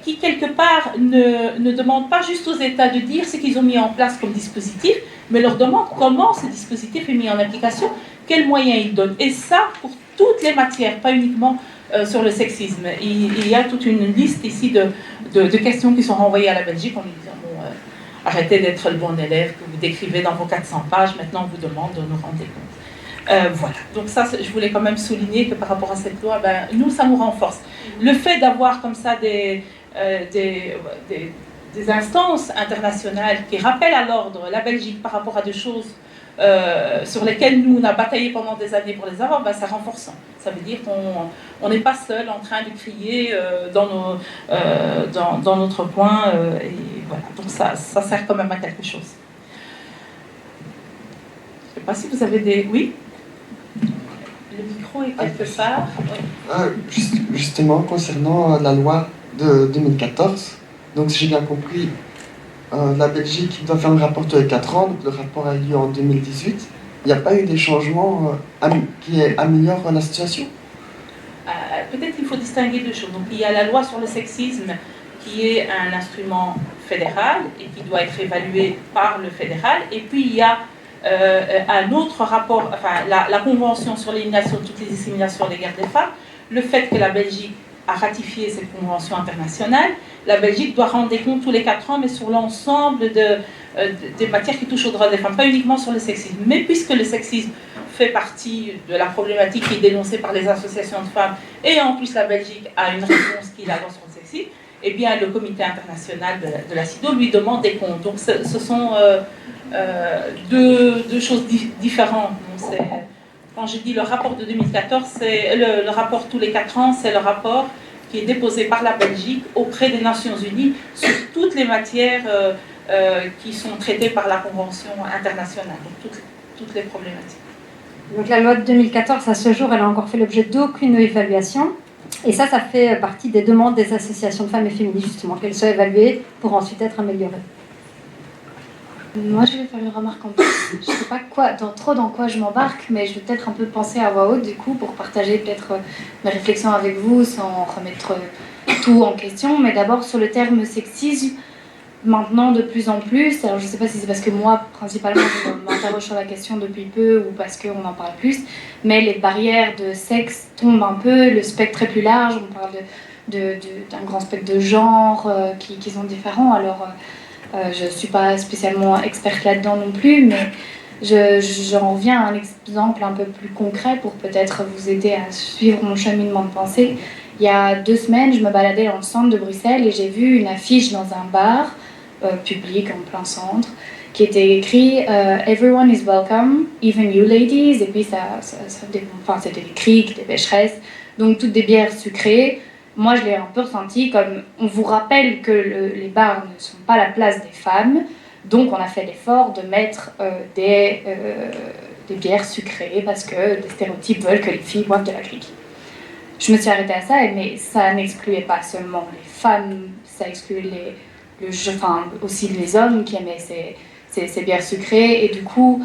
qui quelque part ne demande pas juste aux États de dire ce qu'ils ont mis en place comme dispositif, mais leur demande comment ce dispositif est mis en application, quels moyens ils donnent. Et ça, pour toutes les matières, pas uniquement sur le sexisme. Il y a toute une liste ici de questions qui sont renvoyées à la Belgique en lui disant arrêtez d'être le bon élève que vous décrivez dans vos 400 pages, maintenant on vous demande de nous rendre compte. Voilà, donc ça, je voulais quand même souligner que par rapport à cette loi, nous, ça nous renforce. Le fait d'avoir comme ça des instances internationales qui rappellent à l'ordre la Belgique par rapport à des choses sur lesquelles nous, on a bataillé pendant des années pour les avoir, c'est renforçant. Ça veut dire qu'on n'est pas seul en train de crier dans notre coin. Et voilà. Donc ça sert quand même à quelque chose. Je ne sais pas si vous avez des... Oui ? Le micro est quelque part. Oui. Justement, concernant la loi de 2014, donc si j'ai bien compris, la Belgique doit faire un rapport tous les 4 ans, donc le rapport a eu lieu en 2018. Il n'y a pas eu des changements qui améliorent la situation? Peut-être qu'il faut distinguer deux choses. Donc il y a la loi sur le sexisme qui est un instrument fédéral et qui doit être évalué par le fédéral. Et puis il y a un autre rapport, enfin la Convention sur l'élimination de toutes les discriminations à l'égard des femmes, le fait que la Belgique a ratifié cette convention internationale. La Belgique doit rendre des comptes tous les 4 ans, mais sur l'ensemble des matières qui touchent aux droits des femmes, pas uniquement sur le sexisme. Mais puisque le sexisme fait partie de la problématique qui est dénoncée par les associations de femmes, et en plus la Belgique a une réponse qui est là sur le sexisme, eh bien le comité international de la CIDO lui demande des comptes. Donc ce sont deux choses différentes. Donc, quand je dis le rapport de 2014, c'est le rapport tous les 4 ans, c'est le rapport qui est déposé par la Belgique auprès des Nations Unies sur toutes les matières qui sont traitées par la Convention internationale, donc toutes les problématiques. Donc la loi de 2014, à ce jour, elle n'a encore fait l'objet d'aucune évaluation. Et ça fait partie des demandes des associations de femmes et féministes, justement, qu'elle soit évaluée pour ensuite être améliorée. Moi, je vais faire une remarque en plus. Je ne sais pas dans quoi je m'embarque, mais je vais peut-être un peu penser à voix haute, du coup, pour partager peut-être mes réflexions avec vous, sans remettre tout en question. Mais d'abord, sur le terme sexisme, maintenant, de plus en plus, alors je ne sais pas si c'est parce que moi, principalement, je m'interroge sur la question depuis peu, ou parce qu'on en parle plus, mais les barrières de sexe tombent un peu, le spectre est plus large, on parle d'un grand spectre de genre qui sont différents, alors... je ne suis pas spécialement experte là-dedans non plus, mais j'en reviens à un exemple un peu plus concret pour peut-être vous aider à suivre mon cheminement de pensée. Il y a 2 semaines, je me baladais dans le centre de Bruxelles et j'ai vu une affiche dans un bar public en plein centre qui était écrit Everyone is welcome, even you ladies. Et puis c'était des criques, des pécheresses, donc toutes des bières sucrées. Moi, je l'ai un peu ressenti comme on vous rappelle que les bars ne sont pas la place des femmes, donc on a fait l'effort de mettre des bières sucrées parce que les stéréotypes veulent que les filles boivent de la crique. Je me suis arrêtée à ça, mais ça n'excluait pas seulement les femmes, ça excluait aussi les hommes qui aimaient ces bières sucrées. Et du coup,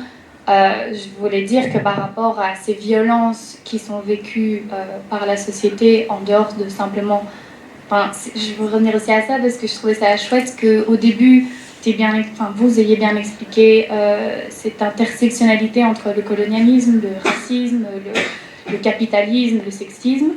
je voulais dire que par rapport à ces violences qui sont vécues par la société, en dehors de simplement... je veux revenir aussi à ça parce que je trouvais ça chouette qu'au début, vous ayez bien expliqué cette intersectionnalité entre le colonialisme, le racisme, le capitalisme, le sexisme.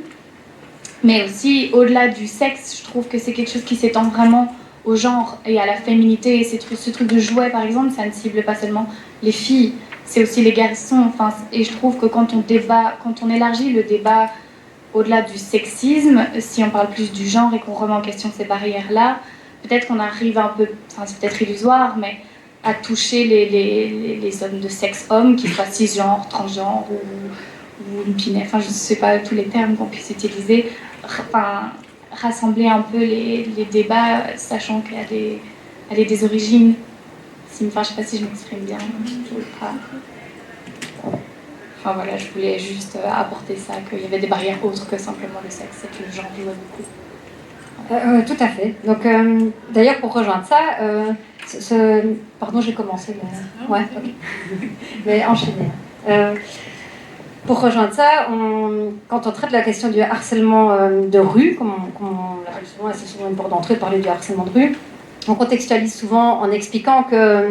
Mais aussi, au-delà du sexe, je trouve que c'est quelque chose qui s'étend vraiment au genre et à la féminité. Et ce truc de jouet, par exemple, ça ne cible pas seulement les filles, c'est aussi les garçons. Et je trouve que quand on élargit le débat au-delà du sexisme, si on parle plus du genre et qu'on remet en question ces barrières-là, peut-être qu'on arrive un peu, c'est peut-être illusoire, mais à toucher les hommes de sexe homme, qu'ils soient cisgenres, transgenres ou une binaire, enfin je ne sais pas tous les termes qu'on puisse utiliser, enfin rassembler un peu les débats, sachant qu'il y a des origines. Enfin, je ne sais pas si je m'exprime bien. Enfin voilà, je voulais juste apporter ça, qu'il y avait des barrières autres que simplement le sexe et que le genre jouait beaucoup. Tout à fait. Donc, d'ailleurs, pour rejoindre ça, pardon, j'ai commencé, mais... Ouais, ok. Mais enchaîner. Pour rejoindre ça, quand on traite la question du harcèlement de rue, comme on l'appelle souvent, et c'est souvent une porte d'entrée de parler du harcèlement de rue, on contextualise souvent en expliquant que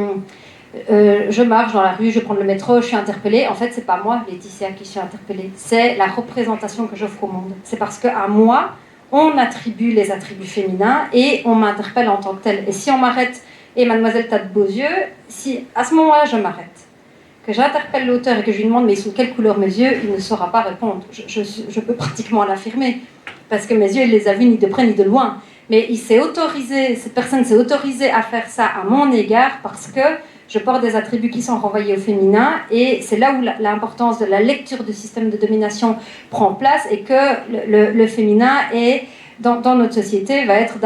je marche dans la rue, je prends le métro, je suis interpellée. En fait, c'est pas moi, Laetitia, qui suis interpellée. C'est la représentation que j'offre au monde. C'est parce qu'à moi, on attribue les attributs féminins et on m'interpelle en tant que telle. Et si on m'arrête, et mademoiselle t'as de beaux yeux, si à ce moment-là je m'arrête, que j'interpelle l'auteur et que je lui demande mais ils sont de quelle couleur mes yeux, il ne saura pas répondre. Je peux pratiquement l'affirmer, parce que mes yeux, il les a vus ni de près ni de loin. Mais cette personne s'est autorisée à faire ça à mon égard parce que je porte des attributs qui sont renvoyés au féminin, et c'est là où l'importance de la lecture du système de domination prend place, et que le féminin est, dans notre société va être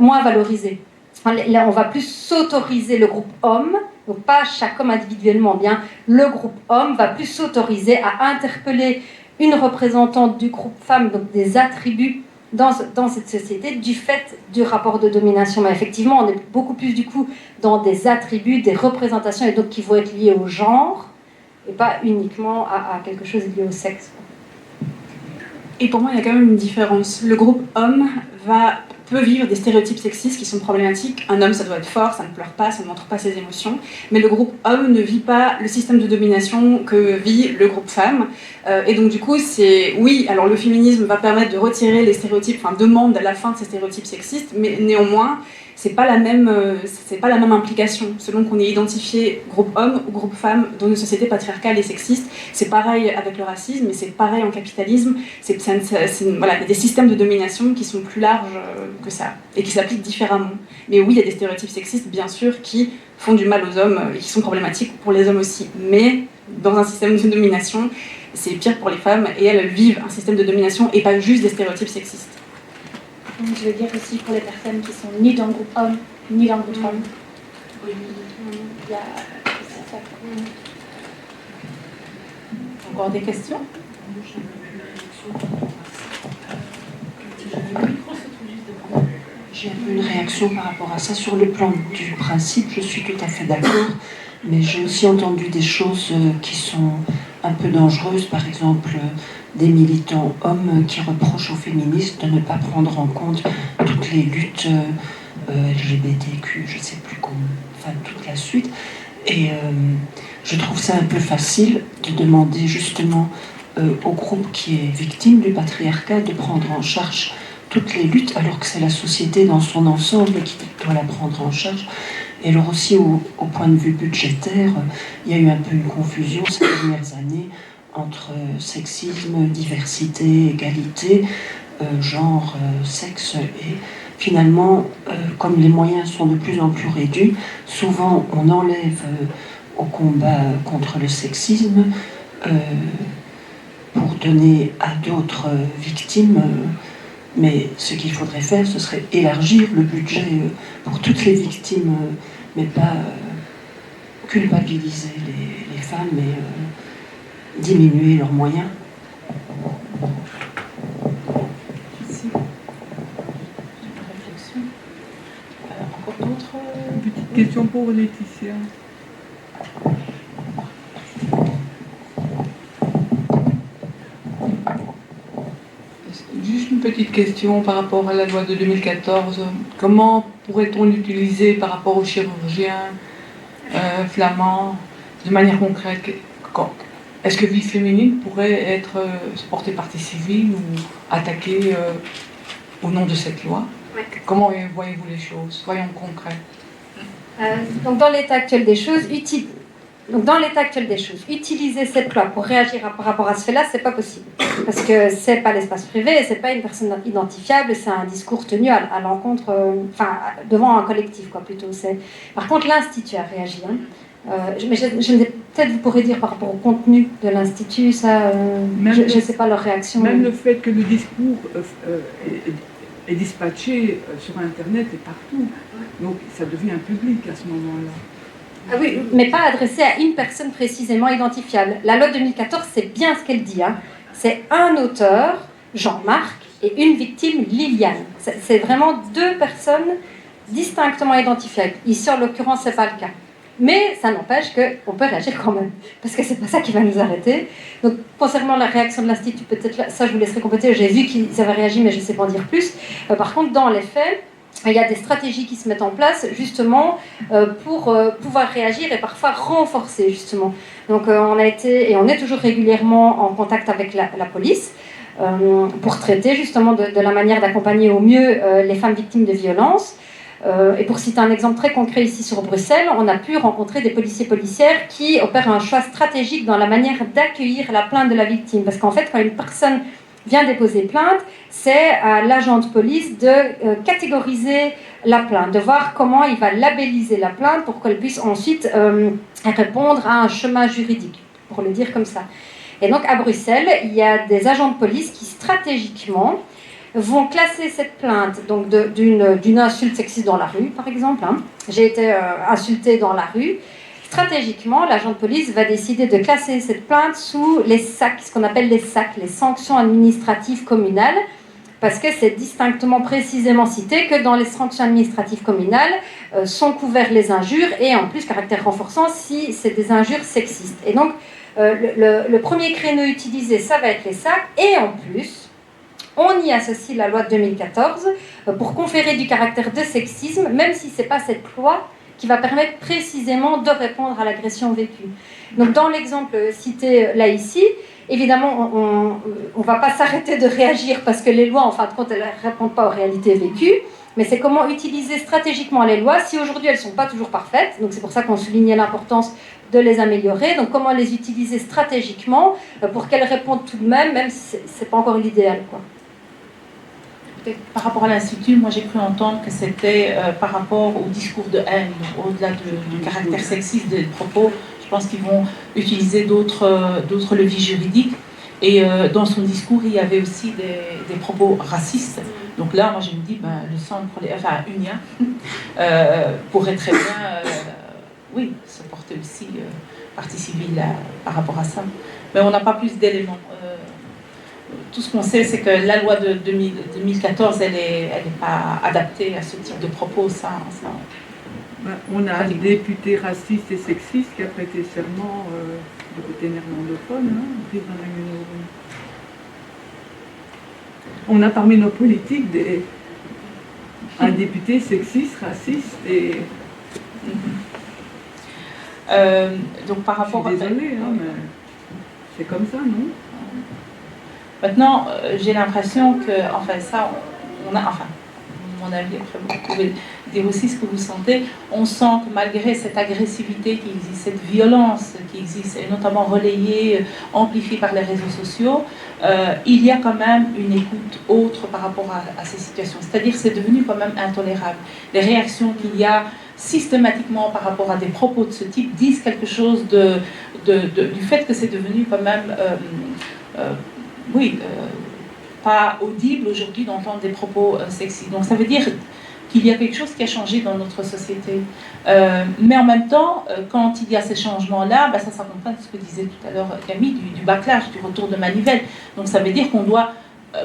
moins valorisé. On va plus s'autoriser, le groupe homme, donc pas chaque homme individuellement, bien le groupe homme va plus s'autoriser à interpeller une représentante du groupe femme, donc des attributs dans cette société du fait du rapport de domination. Mais effectivement, on est beaucoup plus du coup dans des attributs, des représentations, et donc qui vont être liés au genre et pas uniquement à quelque chose lié au sexe. Et pour moi, il y a quand même une différence. Le groupe homme peut vivre des stéréotypes sexistes qui sont problématiques. Un homme, ça doit être fort, ça ne pleure pas, ça ne montre pas ses émotions. Mais le groupe homme ne vit pas le système de domination que vit le groupe femme. Et donc du coup, oui, alors le féminisme va permettre de retirer les stéréotypes, enfin demande à la fin de ces stéréotypes sexistes, mais néanmoins, c'est pas la même implication selon qu'on est identifié groupe homme ou groupe femme dans une société patriarcale et sexiste. C'est pareil avec le racisme, et c'est pareil en capitalisme. Voilà, il y a des systèmes de domination qui sont plus larges que ça et qui s'appliquent différemment. Mais oui, il y a des stéréotypes sexistes, bien sûr, qui font du mal aux hommes et qui sont problématiques pour les hommes aussi. Mais dans un système de domination, c'est pire pour les femmes, et elles vivent un système de domination et pas juste des stéréotypes sexistes. Donc, je veux dire aussi pour les personnes qui sont ni dans le groupe homme, ni dans le groupe femme. Oui. Il y a ça. Encore des questions? J'ai un peu une réaction par rapport à ça. Sur le plan du principe, je suis tout à fait d'accord, mais j'ai aussi entendu des choses qui sont un peu dangereuses. Par exemple, des militants hommes qui reprochent aux féministes de ne pas prendre en compte toutes les luttes LGBTQ, je ne sais plus comment, enfin toute la suite. Et je trouve ça un peu facile de demander justement au groupe qui est victime du patriarcat de prendre en charge toutes les luttes, alors que c'est la société dans son ensemble qui doit la prendre en charge. Et alors aussi, au point de vue budgétaire, il y a eu un peu une confusion ces dernières années entre sexisme, diversité, égalité, genre, sexe, et finalement, comme les moyens sont de plus en plus réduits, souvent on enlève au combat contre le sexisme pour donner à d'autres victimes. Mais ce qu'il faudrait faire, ce serait élargir le budget pour toutes les victimes, mais pas culpabiliser les femmes, mais diminuer leurs moyens. Merci. Une réflexion. Encore d'autres? Une petite question pour Laetitia. Juste une petite question par rapport à la loi de 2014. Comment pourrait-on l'utiliser par rapport aux chirurgiens flamands de manière concrète? Est-ce que Vie féminine pourrait se porter partie civile ou attaquer au nom de cette loi? Oui. Comment voyez-vous les choses? Soyons concrets. Donc dans l'état actuel des choses, utiliser cette loi pour réagir par rapport à ce fait-là, c'est pas possible. Parce que c'est pas l'espace privé, c'est pas une personne identifiable, c'est un discours tenu à l'encontre, devant un collectif, quoi, plutôt. Par contre, l'Institut a réagi. Mais peut-être vous pourrez dire par rapport au contenu de l'Institut, ça, je ne sais pas leur réaction. Même le fait que le discours est dispatché sur Internet et partout, donc ça devient public à ce moment-là. Ah oui, mais pas adressé à une personne précisément identifiable. La loi 2014, c'est bien ce qu'elle dit. Hein. C'est un auteur, Jean-Marc, et une victime, Liliane. C'est vraiment deux personnes distinctement identifiables. Ici, en l'occurrence, ce n'est pas le cas. Mais ça n'empêche qu'on peut réagir quand même, parce que c'est pas ça qui va nous arrêter. Donc, concernant la réaction de l'Institut, peut-être là, ça je vous laisserai compléter. J'ai vu qu'ils avaient réagi, mais je ne sais pas en dire plus. Par contre, dans les faits, il y a des stratégies qui se mettent en place justement pour pouvoir réagir et parfois renforcer justement. Donc on a été et on est toujours régulièrement en contact avec la police pour traiter justement de la manière d'accompagner au mieux les femmes victimes de violences. Et pour citer un exemple très concret ici sur Bruxelles, on a pu rencontrer des policiers-policières qui opèrent un choix stratégique dans la manière d'accueillir la plainte de la victime. Parce qu'en fait, quand une personne vient déposer plainte, c'est à l'agent de police de catégoriser la plainte, de voir comment il va labelliser la plainte pour qu'elle puisse ensuite répondre à un chemin juridique, pour le dire comme ça. Et donc à Bruxelles, il y a des agents de police qui stratégiquement vont classer cette plainte donc d'une insulte sexiste dans la rue, par exemple. Hein. J'ai été insultée dans la rue. Stratégiquement, l'agent de police va décider de classer cette plainte sous les SAC, ce qu'on appelle les SAC, les sanctions administratives communales, parce que c'est distinctement précisément cité que dans les sanctions administratives communales sont couverts les injures et en plus caractère renforçant si c'est des injures sexistes. Et donc le premier créneau utilisé, ça va être les SAC, et en plus on y associe la loi de 2014 pour conférer du caractère de sexisme, même si ce n'est pas cette loi qui va permettre précisément de répondre à l'agression vécue. Donc dans l'exemple cité là ici, évidemment on ne va pas s'arrêter de réagir parce que les lois en fin de compte elles ne répondent pas aux réalités vécues, mais c'est comment utiliser stratégiquement les lois si aujourd'hui elles ne sont pas toujours parfaites, donc c'est pour ça qu'on soulignait l'importance de les améliorer, donc comment les utiliser stratégiquement pour qu'elles répondent tout de même si ce n'est pas encore l'idéal, quoi. Par rapport à l'Institut, moi j'ai cru entendre que c'était par rapport au discours de haine, au-delà du caractère sexiste des propos, je pense qu'ils vont utiliser d'autres leviers juridiques. Et dans son discours, il y avait aussi des propos racistes. Donc là, moi je me dis, le centre, UNIA, pourrait très bien se porter aussi partie civile par rapport à ça. Mais on n'a pas plus d'éléments. Tout ce qu'on sait, c'est que la loi de 2014, elle est pas adaptée à ce type de propos. On a un député raciste et sexiste qui a prêté serment du côté néerlandophone, On a parmi nos politiques un député sexiste, raciste et... Donc par rapport... Je suis désolée, mais c'est comme ça, non? Maintenant, j'ai l'impression que, mon avis, après vous pouvez dire aussi ce que vous sentez, on sent que malgré cette agressivité qui existe, cette violence qui existe, et notamment relayée, amplifiée par les réseaux sociaux, il y a quand même une écoute autre par rapport à ces situations. C'est-à-dire que c'est devenu quand même intolérable. Les réactions qu'il y a systématiquement par rapport à des propos de ce type disent quelque chose du fait que c'est devenu quand même... pas audible aujourd'hui d'entendre des propos sexistes. Donc ça veut dire qu'il y a quelque chose qui a changé dans notre société. Mais en même temps, quand il y a ces changements-là, ça s'accompagne de ce que disait tout à l'heure Camille, du backlash, du retour de manivelle. Donc ça veut dire qu'on doit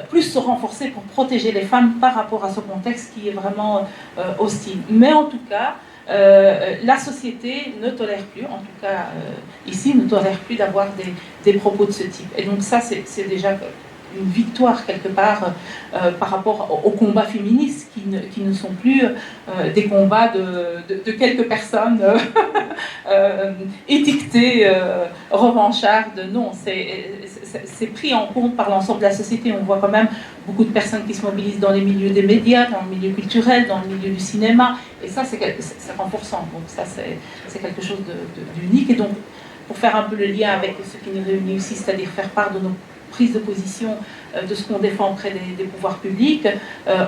plus se renforcer pour protéger les femmes par rapport à ce contexte qui est vraiment hostile. Mais en tout cas, la société ne tolère plus, en tout cas ici, ne tolère plus d'avoir des propos de ce type. Et donc ça, c'est déjà une victoire quelque part par rapport aux combats féministes qui ne sont plus des combats de quelques personnes étiquetées, revanchardes. Non, c'est pris en compte par l'ensemble de la société. On voit quand même beaucoup de personnes qui se mobilisent dans les milieux des médias, dans le milieu culturel, dans le milieu du cinéma. Et ça, c'est renforçant. Donc ça, c'est quelque chose d'unique. Et donc, pour faire un peu le lien avec ce qui nous réunit ici, c'est-à-dire faire part de nos prise de position de ce qu'on défend auprès des pouvoirs publics.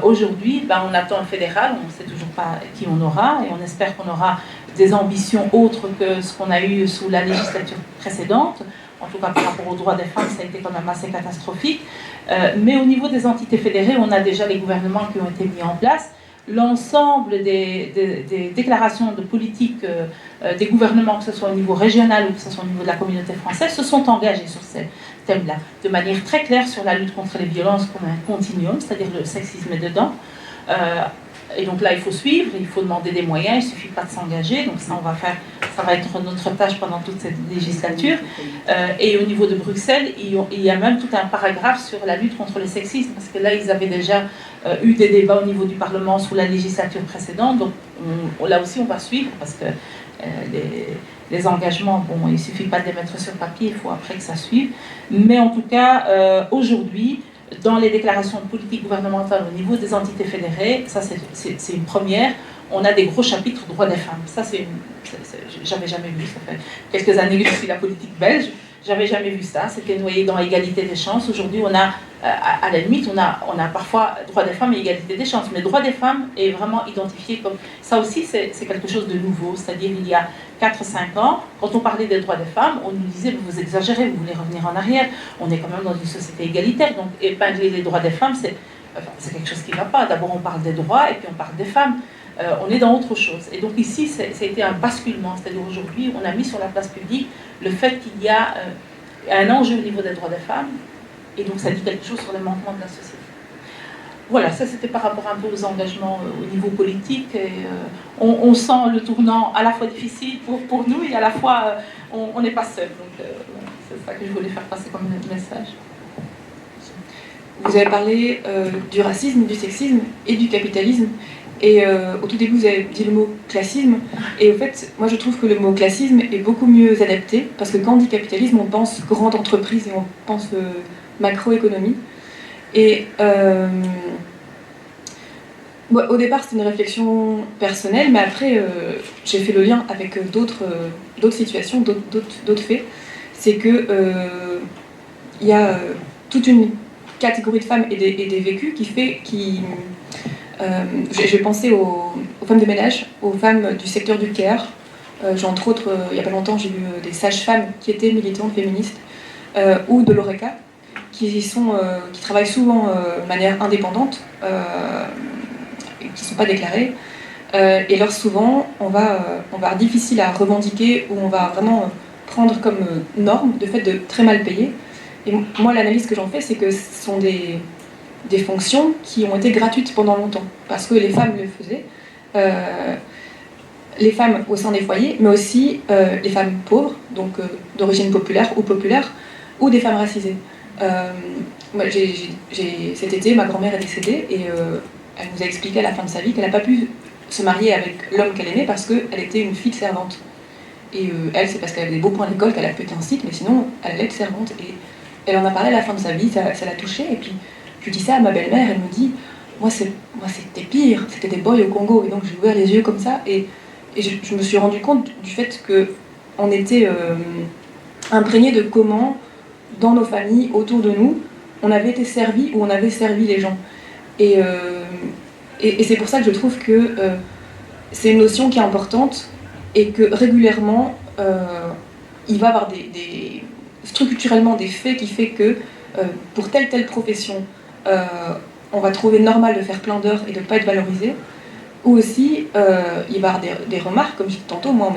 Aujourd'hui, on attend un fédéral, on ne sait toujours pas qui on aura, et on espère qu'on aura des ambitions autres que ce qu'on a eu sous la législature précédente. En tout cas, par rapport aux droits des femmes, ça a été quand même assez catastrophique. Mais au niveau des entités fédérées, on a déjà les gouvernements qui ont été mis en place. L'ensemble des déclarations de politique des gouvernements, que ce soit au niveau régional ou que ce soit au niveau de la communauté française, se sont engagés sur ces thèmes-là, de manière très claire sur la lutte contre les violences comme un continuum, c'est-à-dire le sexisme est dedans. Et donc là, il faut suivre, il faut demander des moyens, il ne suffit pas de s'engager. Donc ça, ça va être notre tâche pendant toute cette législature. Et au niveau de Bruxelles, il y a même tout un paragraphe sur la lutte contre le sexisme, parce que là, ils avaient déjà eu des débats au niveau du Parlement sous la législature précédente. Donc là aussi, on va suivre, parce que les engagements, il ne suffit pas de les mettre sur papier, il faut après que ça suive. Mais en tout cas, aujourd'hui, dans les déclarations de politique gouvernementale au niveau des entités fédérées, ça c'est une première, on a des gros chapitres droits des femmes. Ça, j'avais jamais vu, ça fait quelques années que je suis la politique belge, j'avais jamais vu ça, c'était noyé dans égalité des chances. Aujourd'hui, on a, à la limite, on a parfois droits des femmes et égalité des chances, mais droit des femmes est vraiment identifié comme... Ça aussi, c'est quelque chose de nouveau, c'est-à-dire il y a 4-5 ans, quand on parlait des droits des femmes, on nous disait, vous exagérez, vous voulez revenir en arrière, on est quand même dans une société égalitaire, donc épingler les droits des femmes, c'est quelque chose qui ne va pas. D'abord, on parle des droits, et puis on parle des femmes. On est dans autre chose. Et donc ici, ça a été un basculement, c'est-à-dire aujourd'hui, on a mis sur la place publique le fait qu'il y a un enjeu au niveau des droits des femmes, et donc ça dit quelque chose sur les manquements de la société. Voilà, ça c'était par rapport un peu aux engagements au niveau politique, et on sent le tournant à la fois difficile pour nous, et à la fois on n'est pas seul. Donc c'est ça que je voulais faire passer comme message. Vous avez parlé du racisme, du sexisme et du capitalisme. Et au tout début, vous avez dit le mot classisme. Et au fait, moi je trouve que le mot classisme est beaucoup mieux adapté, parce que quand on dit capitalisme, on pense grande entreprise et on pense macroéconomie. Et au départ, c'était une réflexion personnelle, mais après, j'ai fait le lien avec d'autres situations, d'autres faits. C'est que il y a toute une catégorie de femmes et des vécus qui je vais penser aux femmes de ménage, aux femmes du secteur du care. Entre autres, il n'y a pas longtemps, j'ai eu des sages-femmes qui étaient militantes féministes, ou de l'ORECA, qui travaillent souvent de manière indépendante, qui ne sont pas déclarées. Et alors souvent, on va avoir difficile à revendiquer, ou on va vraiment prendre comme norme le fait de très mal payer. Et moi, l'analyse que j'en fais, c'est que ce sont des fonctions qui ont été gratuites pendant longtemps, parce que les femmes le faisaient, les femmes au sein des foyers, mais aussi les femmes pauvres, donc d'origine populaire, ou des femmes racisées. Cet été, ma grand-mère est décédée, et elle nous a expliqué à la fin de sa vie qu'elle n'a pas pu se marier avec l'homme qu'elle aimait parce qu'elle était une fille de servante. Et elle, c'est parce qu'elle avait des beaux points à l'école qu'elle a pu être un site, mais sinon, elle allait être servante. Et elle en a parlé à la fin de sa vie, ça l'a touchée, et puis je dis ça à ma belle-mère, elle me dit, moi c'était pire, c'était des boys au Congo, et donc j'ai ouvert les yeux comme ça, et je me suis rendu compte du fait qu'on était imprégné de comment, dans nos familles, autour de nous, on avait été servi ou on avait servi les gens. Et c'est pour ça que je trouve que c'est une notion qui est importante, et que régulièrement, il va y avoir structurellement des faits qui fait que pour telle profession, on va trouver normal de faire plein d'heures et de ne pas être valorisé, ou aussi il va y avoir des remarques, comme je disais tantôt, moi on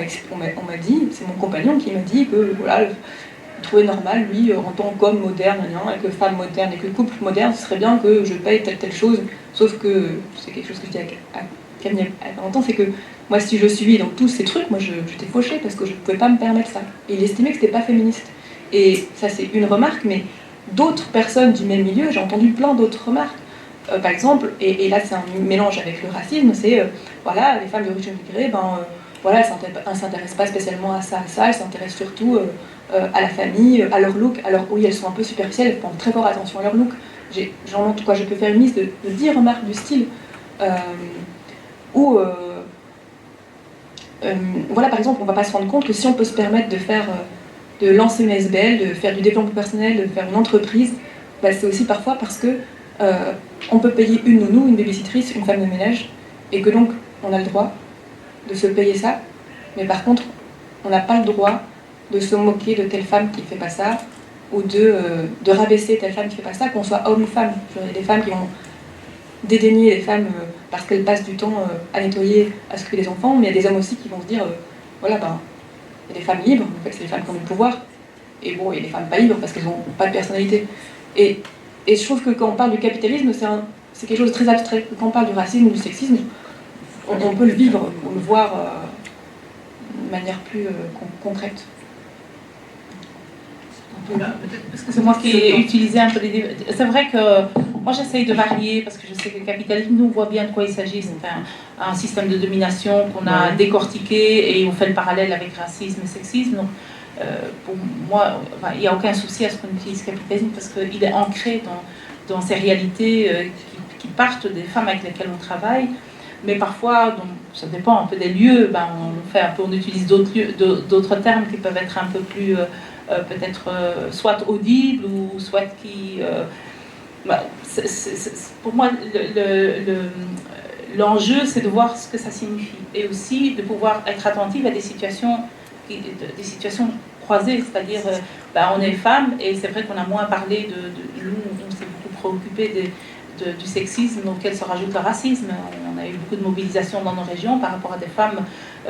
m'a dit, c'est mon compagnon qui m'a dit que voilà, il trouvait normal, lui, en tant qu'homme moderne, et que femme moderne, et que couple moderne, ce serait bien que je paye telle chose, sauf que c'est quelque chose que je dis à Camille il y a longtemps, c'est que moi si je suis dans tous ces trucs, moi j'étais fauchée parce que je ne pouvais pas me permettre ça. Et il estimait que c'était pas féministe. Et ça c'est une remarque, mais d'autres personnes du même milieu, j'ai entendu plein d'autres remarques. Par exemple, et là c'est un mélange avec le racisme, c'est voilà, les femmes d'origine immigrée, voilà, elles ne s'intéressent pas spécialement à ça, elles s'intéressent surtout à la famille, à leur look. Alors oui, elles sont un peu superficielles, elles font très fort attention à leur look. Je peux faire une liste de 10 remarques du style où voilà, par exemple, on ne va pas se rendre compte que si on peut se permettre de faire de lancer une SBL, de faire du développement personnel, de faire une entreprise, bah, c'est aussi parfois parce que on peut payer une nounou, une babysitrice, une femme de ménage, et que donc on a le droit de se payer ça, mais par contre on n'a pas le droit de se moquer de telle femme qui ne fait pas ça, ou de rabaisser telle femme qui ne fait pas ça, qu'on soit homme ou femme. Il y a des femmes qui vont dédaigner les femmes parce qu'elles passent du temps à nettoyer, à s'occuper des enfants, mais il y a des hommes aussi qui vont se dire voilà, ben, il y a des femmes libres, en fait, c'est les femmes qui ont du pouvoir, et bon, il y a des femmes pas libres parce qu'elles n'ont pas de personnalité. Et je trouve que quand on parle du capitalisme, c'est quelque chose de très abstrait. Quand on parle du racisme ou du sexisme, on peut le vivre, ou le voir de manière plus concrète. Parce que c'est moi qui ai utilisé un peu les... C'est vrai que moi j'essaye de varier parce que je sais que le capitalisme, nous on voit bien de quoi il s'agit. C'est un système de domination qu'on a décortiqué et on fait le parallèle avec racisme et sexisme. Donc pour moi, il n'y a aucun souci à ce qu'on utilise le capitalisme parce qu'il est ancré dans ces réalités qui partent des femmes avec lesquelles on travaille. Mais parfois, donc, ça dépend un peu des lieux, on utilise d'autres termes qui peuvent être un peu plus... peut-être soit audible ou soit qui... pour moi, l'enjeu, c'est de voir ce que ça signifie. Et aussi de pouvoir être attentif à des situations croisées, c'est-à-dire on est femmes et c'est vrai qu'on a moins parlé nous, on s'est beaucoup préoccupé du sexisme auquel se rajoute le racisme. On a eu beaucoup de mobilisation dans nos régions par rapport à des femmes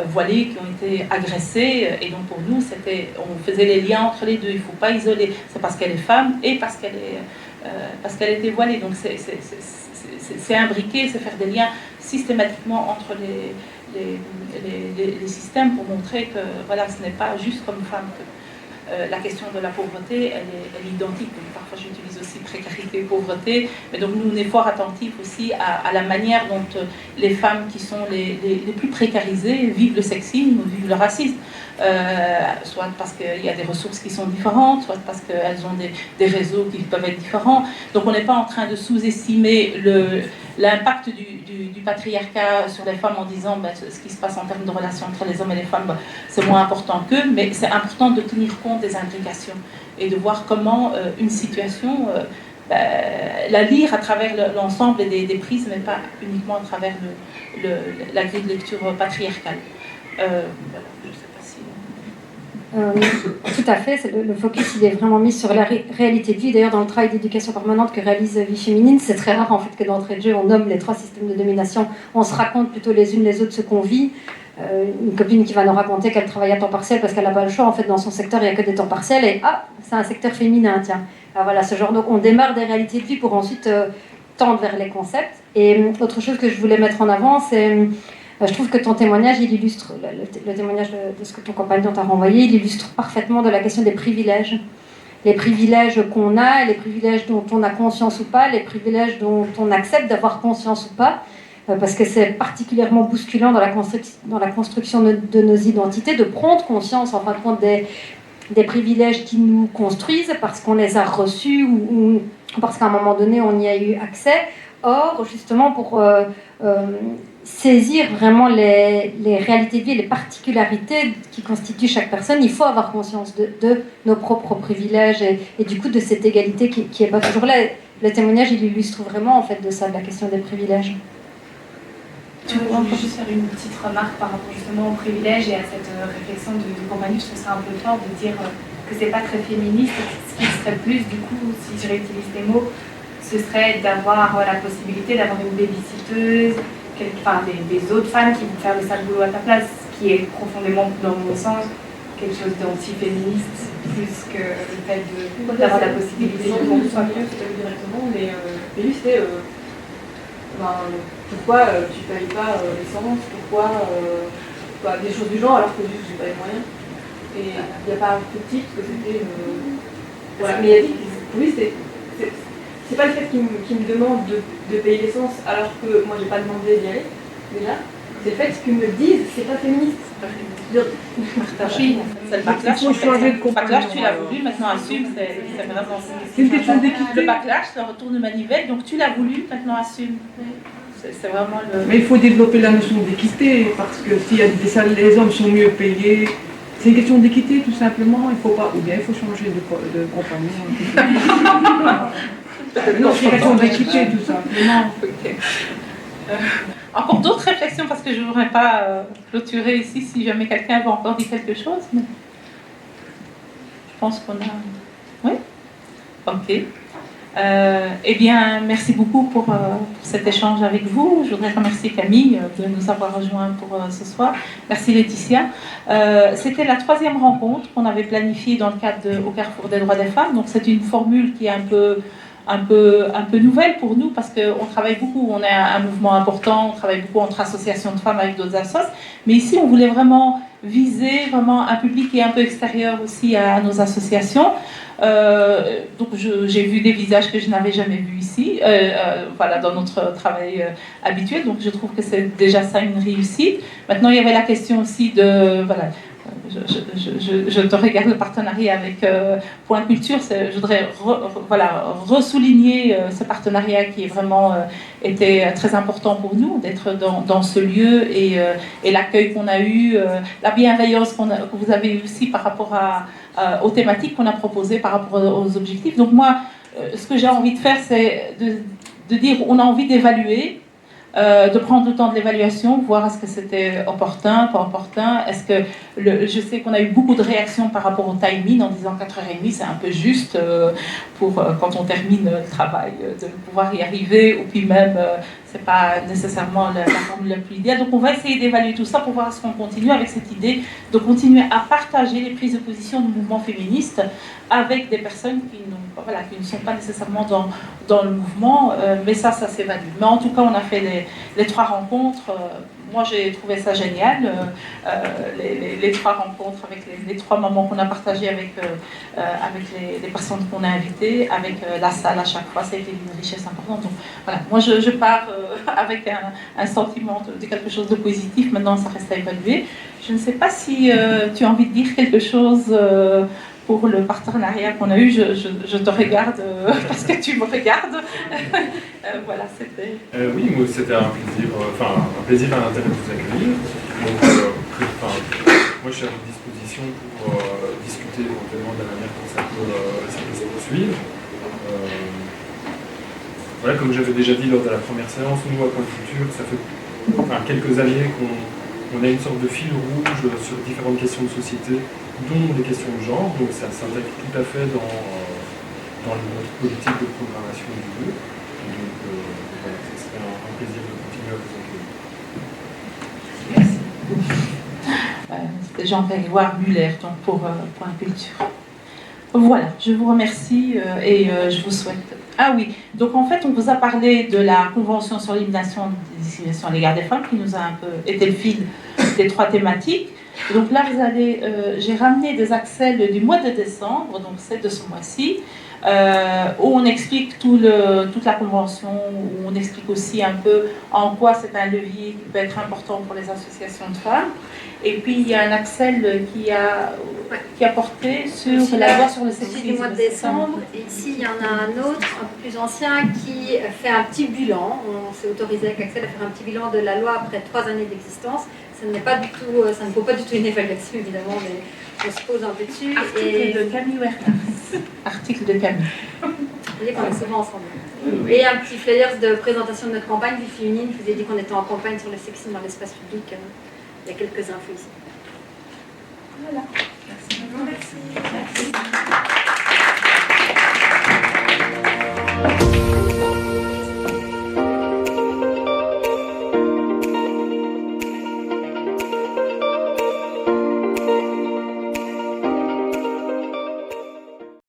voilées qui ont été agressées, et donc pour nous on faisait les liens entre les deux. Il ne faut pas isoler, c'est parce qu'elle est femme et parce qu'elle était voilée. Donc c'est imbriquer, c'est faire des liens systématiquement entre les systèmes pour montrer que voilà, ce n'est pas juste comme femme que la question de la pauvreté, elle est identique. Donc, parfois, j'utilise aussi précarité et pauvreté. Mais donc, nous, on est fort attentifs aussi à la manière dont les femmes qui sont les plus précarisées vivent le sexisme ou vivent le racisme. Soit parce qu'il y a des ressources qui sont différentes, soit parce qu'elles ont des réseaux qui peuvent être différents. Donc, on n'est pas en train de sous-estimer l'impact du patriarcat sur les femmes en disant ce qui se passe en termes de relations entre les hommes et les femmes, c'est moins important qu'eux, mais c'est important de tenir compte des imbrications et de voir comment une situation, la lire à travers l'ensemble des prismes et pas uniquement à travers la grille de lecture patriarcale. Tout à fait, le focus il est vraiment mis sur la réalité de vie. D'ailleurs, dans le travail d'éducation permanente que réalise Vie Féminine, c'est très rare en fait que d'entrée de jeu on nomme les 3 systèmes de domination. On se raconte plutôt les unes les autres ce qu'on vit. Une copine qui va nous raconter qu'elle travaille à temps partiel parce qu'elle n'a pas le choix. En fait, dans son secteur, il n'y a que des temps partiels et c'est un secteur féminin, tiens. Alors, voilà, ce genre. Donc, on démarre des réalités de vie pour ensuite tendre vers les concepts. Et autre chose que je voulais mettre en avant, c'est je trouve que ton témoignage, il illustre, le témoignage de ce que ton compagnon t'a renvoyé, il illustre parfaitement de la question des privilèges. Les privilèges qu'on a, les privilèges dont on a conscience ou pas, les privilèges dont on accepte d'avoir conscience ou pas, parce que c'est particulièrement bousculant dans la construction de nos identités, de prendre conscience en fin de compte des privilèges qui nous construisent parce qu'on les a reçus ou parce qu'à un moment donné on y a eu accès. Or, justement, pour saisir vraiment les réalités de vie et les particularités qui constituent chaque personne, il faut avoir conscience de nos propres privilèges et du coup de cette égalité qui n'est pas toujours là. Le témoignage, il illustre vraiment en fait de ça, de la question des privilèges. Je voulais juste faire une petite remarque par rapport justement aux privilèges et à cette réflexion du compagnon. Je trouve ça un peu fort de dire que c'est pas très féministe. Ce qui serait plus, du coup, si je réutilise des mots, ce serait d'avoir la possibilité d'avoir une babysitteuse, des autres femmes qui vont faire le sale boulot à ta place, qui est profondément, dans mon sens, quelque chose d'anti-féministe, plus que le fait d'avoir la possibilité de qu'on soit mieux, c'est directement, mais juste c'est pourquoi tu ne payes pas l'essence, pourquoi des choses du genre alors que juste j'ai pas les moyens. Et il n'y a pas un petit que c'était. Voilà. Mais il a dit que pour lui c'est pas le fait qu'il me demande de payer l'essence alors que moi j'ai pas demandé d'y aller déjà, c'est le fait qu'ils me disent c'est pas féministe. C'est le backlash. Le backlash, tu l'as voulu, maintenant assume. C'est vraiment. C'est une question d'équité. Le backlash, le retour de manivelle, donc tu l'as voulu, maintenant assume. C'est vraiment le. Mais il faut développer la notion d'équité parce que si les hommes sont mieux payés, C'est une question d'équité tout simplement, il faut pas, ou bien il faut changer de compagnie. Non, c'est une question d'équité tout simplement. Okay. Encore d'autres réflexions parce que je ne voudrais pas clôturer ici si jamais quelqu'un veut encore dire quelque chose. Mais je pense qu'on a... Oui. Ok. Eh bien, merci beaucoup pour cet échange avec vous. Je voudrais remercier Camille de nous avoir rejoints pour ce soir. Merci Laetitia. C'était la 3e rencontre qu'on avait planifiée dans le cadre Au Carrefour des droits des femmes. Donc c'est une formule qui est un peu nouvelle pour nous parce qu'on travaille beaucoup, on est un mouvement important, on travaille beaucoup entre associations de femmes avec d'autres associations. Mais ici, on voulait vraiment viser un public qui est un peu extérieur aussi à nos associations. Donc j'ai vu des visages que je n'avais jamais vus ici, voilà, dans notre travail habituel. Donc je trouve que c'est déjà ça une réussite. Maintenant, il y avait la question aussi de... Voilà, je te regarde le partenariat avec Point Culture. Je voudrais ressouligner ce partenariat qui est vraiment était très important pour nous, d'être dans ce lieu et l'accueil qu'on a eu, la bienveillance que vous avez eu aussi par rapport aux thématiques qu'on a proposées, par rapport aux objectifs. Donc moi, ce que j'ai envie de faire, c'est de dire on a envie d'évaluer, de prendre le temps de l'évaluation, voir est-ce que c'était opportun, pas opportun. Est-ce que je sais qu'on a eu beaucoup de réactions par rapport au timing en disant 4h30 c'est un peu juste pour quand on termine le travail, de pouvoir y arriver, ou puis même c'est pas nécessairement la formule la plus idéale. Donc on va essayer d'évaluer tout ça pour voir est-ce qu'on continue avec cette idée de continuer à partager les prises de position du mouvement féministe avec des personnes qui ne sont pas nécessairement dans le mouvement, mais ça s'évalue. Mais en tout cas, on a fait les 3 rencontres. Moi, j'ai trouvé ça génial, les 3 rencontres avec les 3 moments qu'on a partagés avec les personnes qu'on a invitées, avec la salle à chaque fois. Ça a été une richesse importante. Donc voilà, moi, je pars avec un sentiment de quelque chose de positif. Maintenant, ça reste à évaluer. Je ne sais pas si tu as envie de dire quelque chose pour le partenariat qu'on a eu. Je te regarde parce que tu me regardes. Voilà, c'était... oui, moi c'était un plaisir et un intérêt de vous accueillir. Donc, moi je suis à votre disposition pour discuter éventuellement de la manière dont ça peut se poursuivre. Voilà, comme j'avais déjà dit lors de la première séance, nous à Point de Culture, ça fait quelques années qu'on a une sorte de fil rouge sur différentes questions de société, dont les questions de genre, donc ça s'intègre tout à fait dans notre politique de programmation du lieu. Donc voilà, ce serait un plaisir de continuer à vous accueillir. Merci. C'était Jean-Grégoire Muller donc pour Point Culture. Voilà, je vous remercie et je vous souhaite... Ah oui, donc en fait on vous a parlé de la Convention sur l'élimination des discriminations à l'égard des femmes qui nous a un peu été le fil des 3 thématiques. Et donc là, j'ai ramené des accès du mois de décembre, donc c'est de ce mois-ci, où on explique toute la convention, où on explique aussi un peu en quoi c'est un levier qui peut être important pour les associations de femmes. Et puis il y a un Axel qui a porté sur la loi sur le sexisme. Du mois de décembre. Et ici, il y en a un autre, un peu plus ancien, qui fait un petit bilan. On s'est autorisé avec Axel à faire un petit bilan de la loi après 3 années d'existence. Ça ne vaut pas du tout une évaluation, évidemment, mais on se pose un peu dessus. Article de Camille Werner. Article de Camille. Vous voyez qu'on est souvent ensemble. Oui. Et un petit flyer de présentation de notre campagne. Vie féminine, je vous ai dit qu'on était en campagne sur le sexisme dans l'espace public. Il y a quelques infos ici. Voilà. Merci. Merci.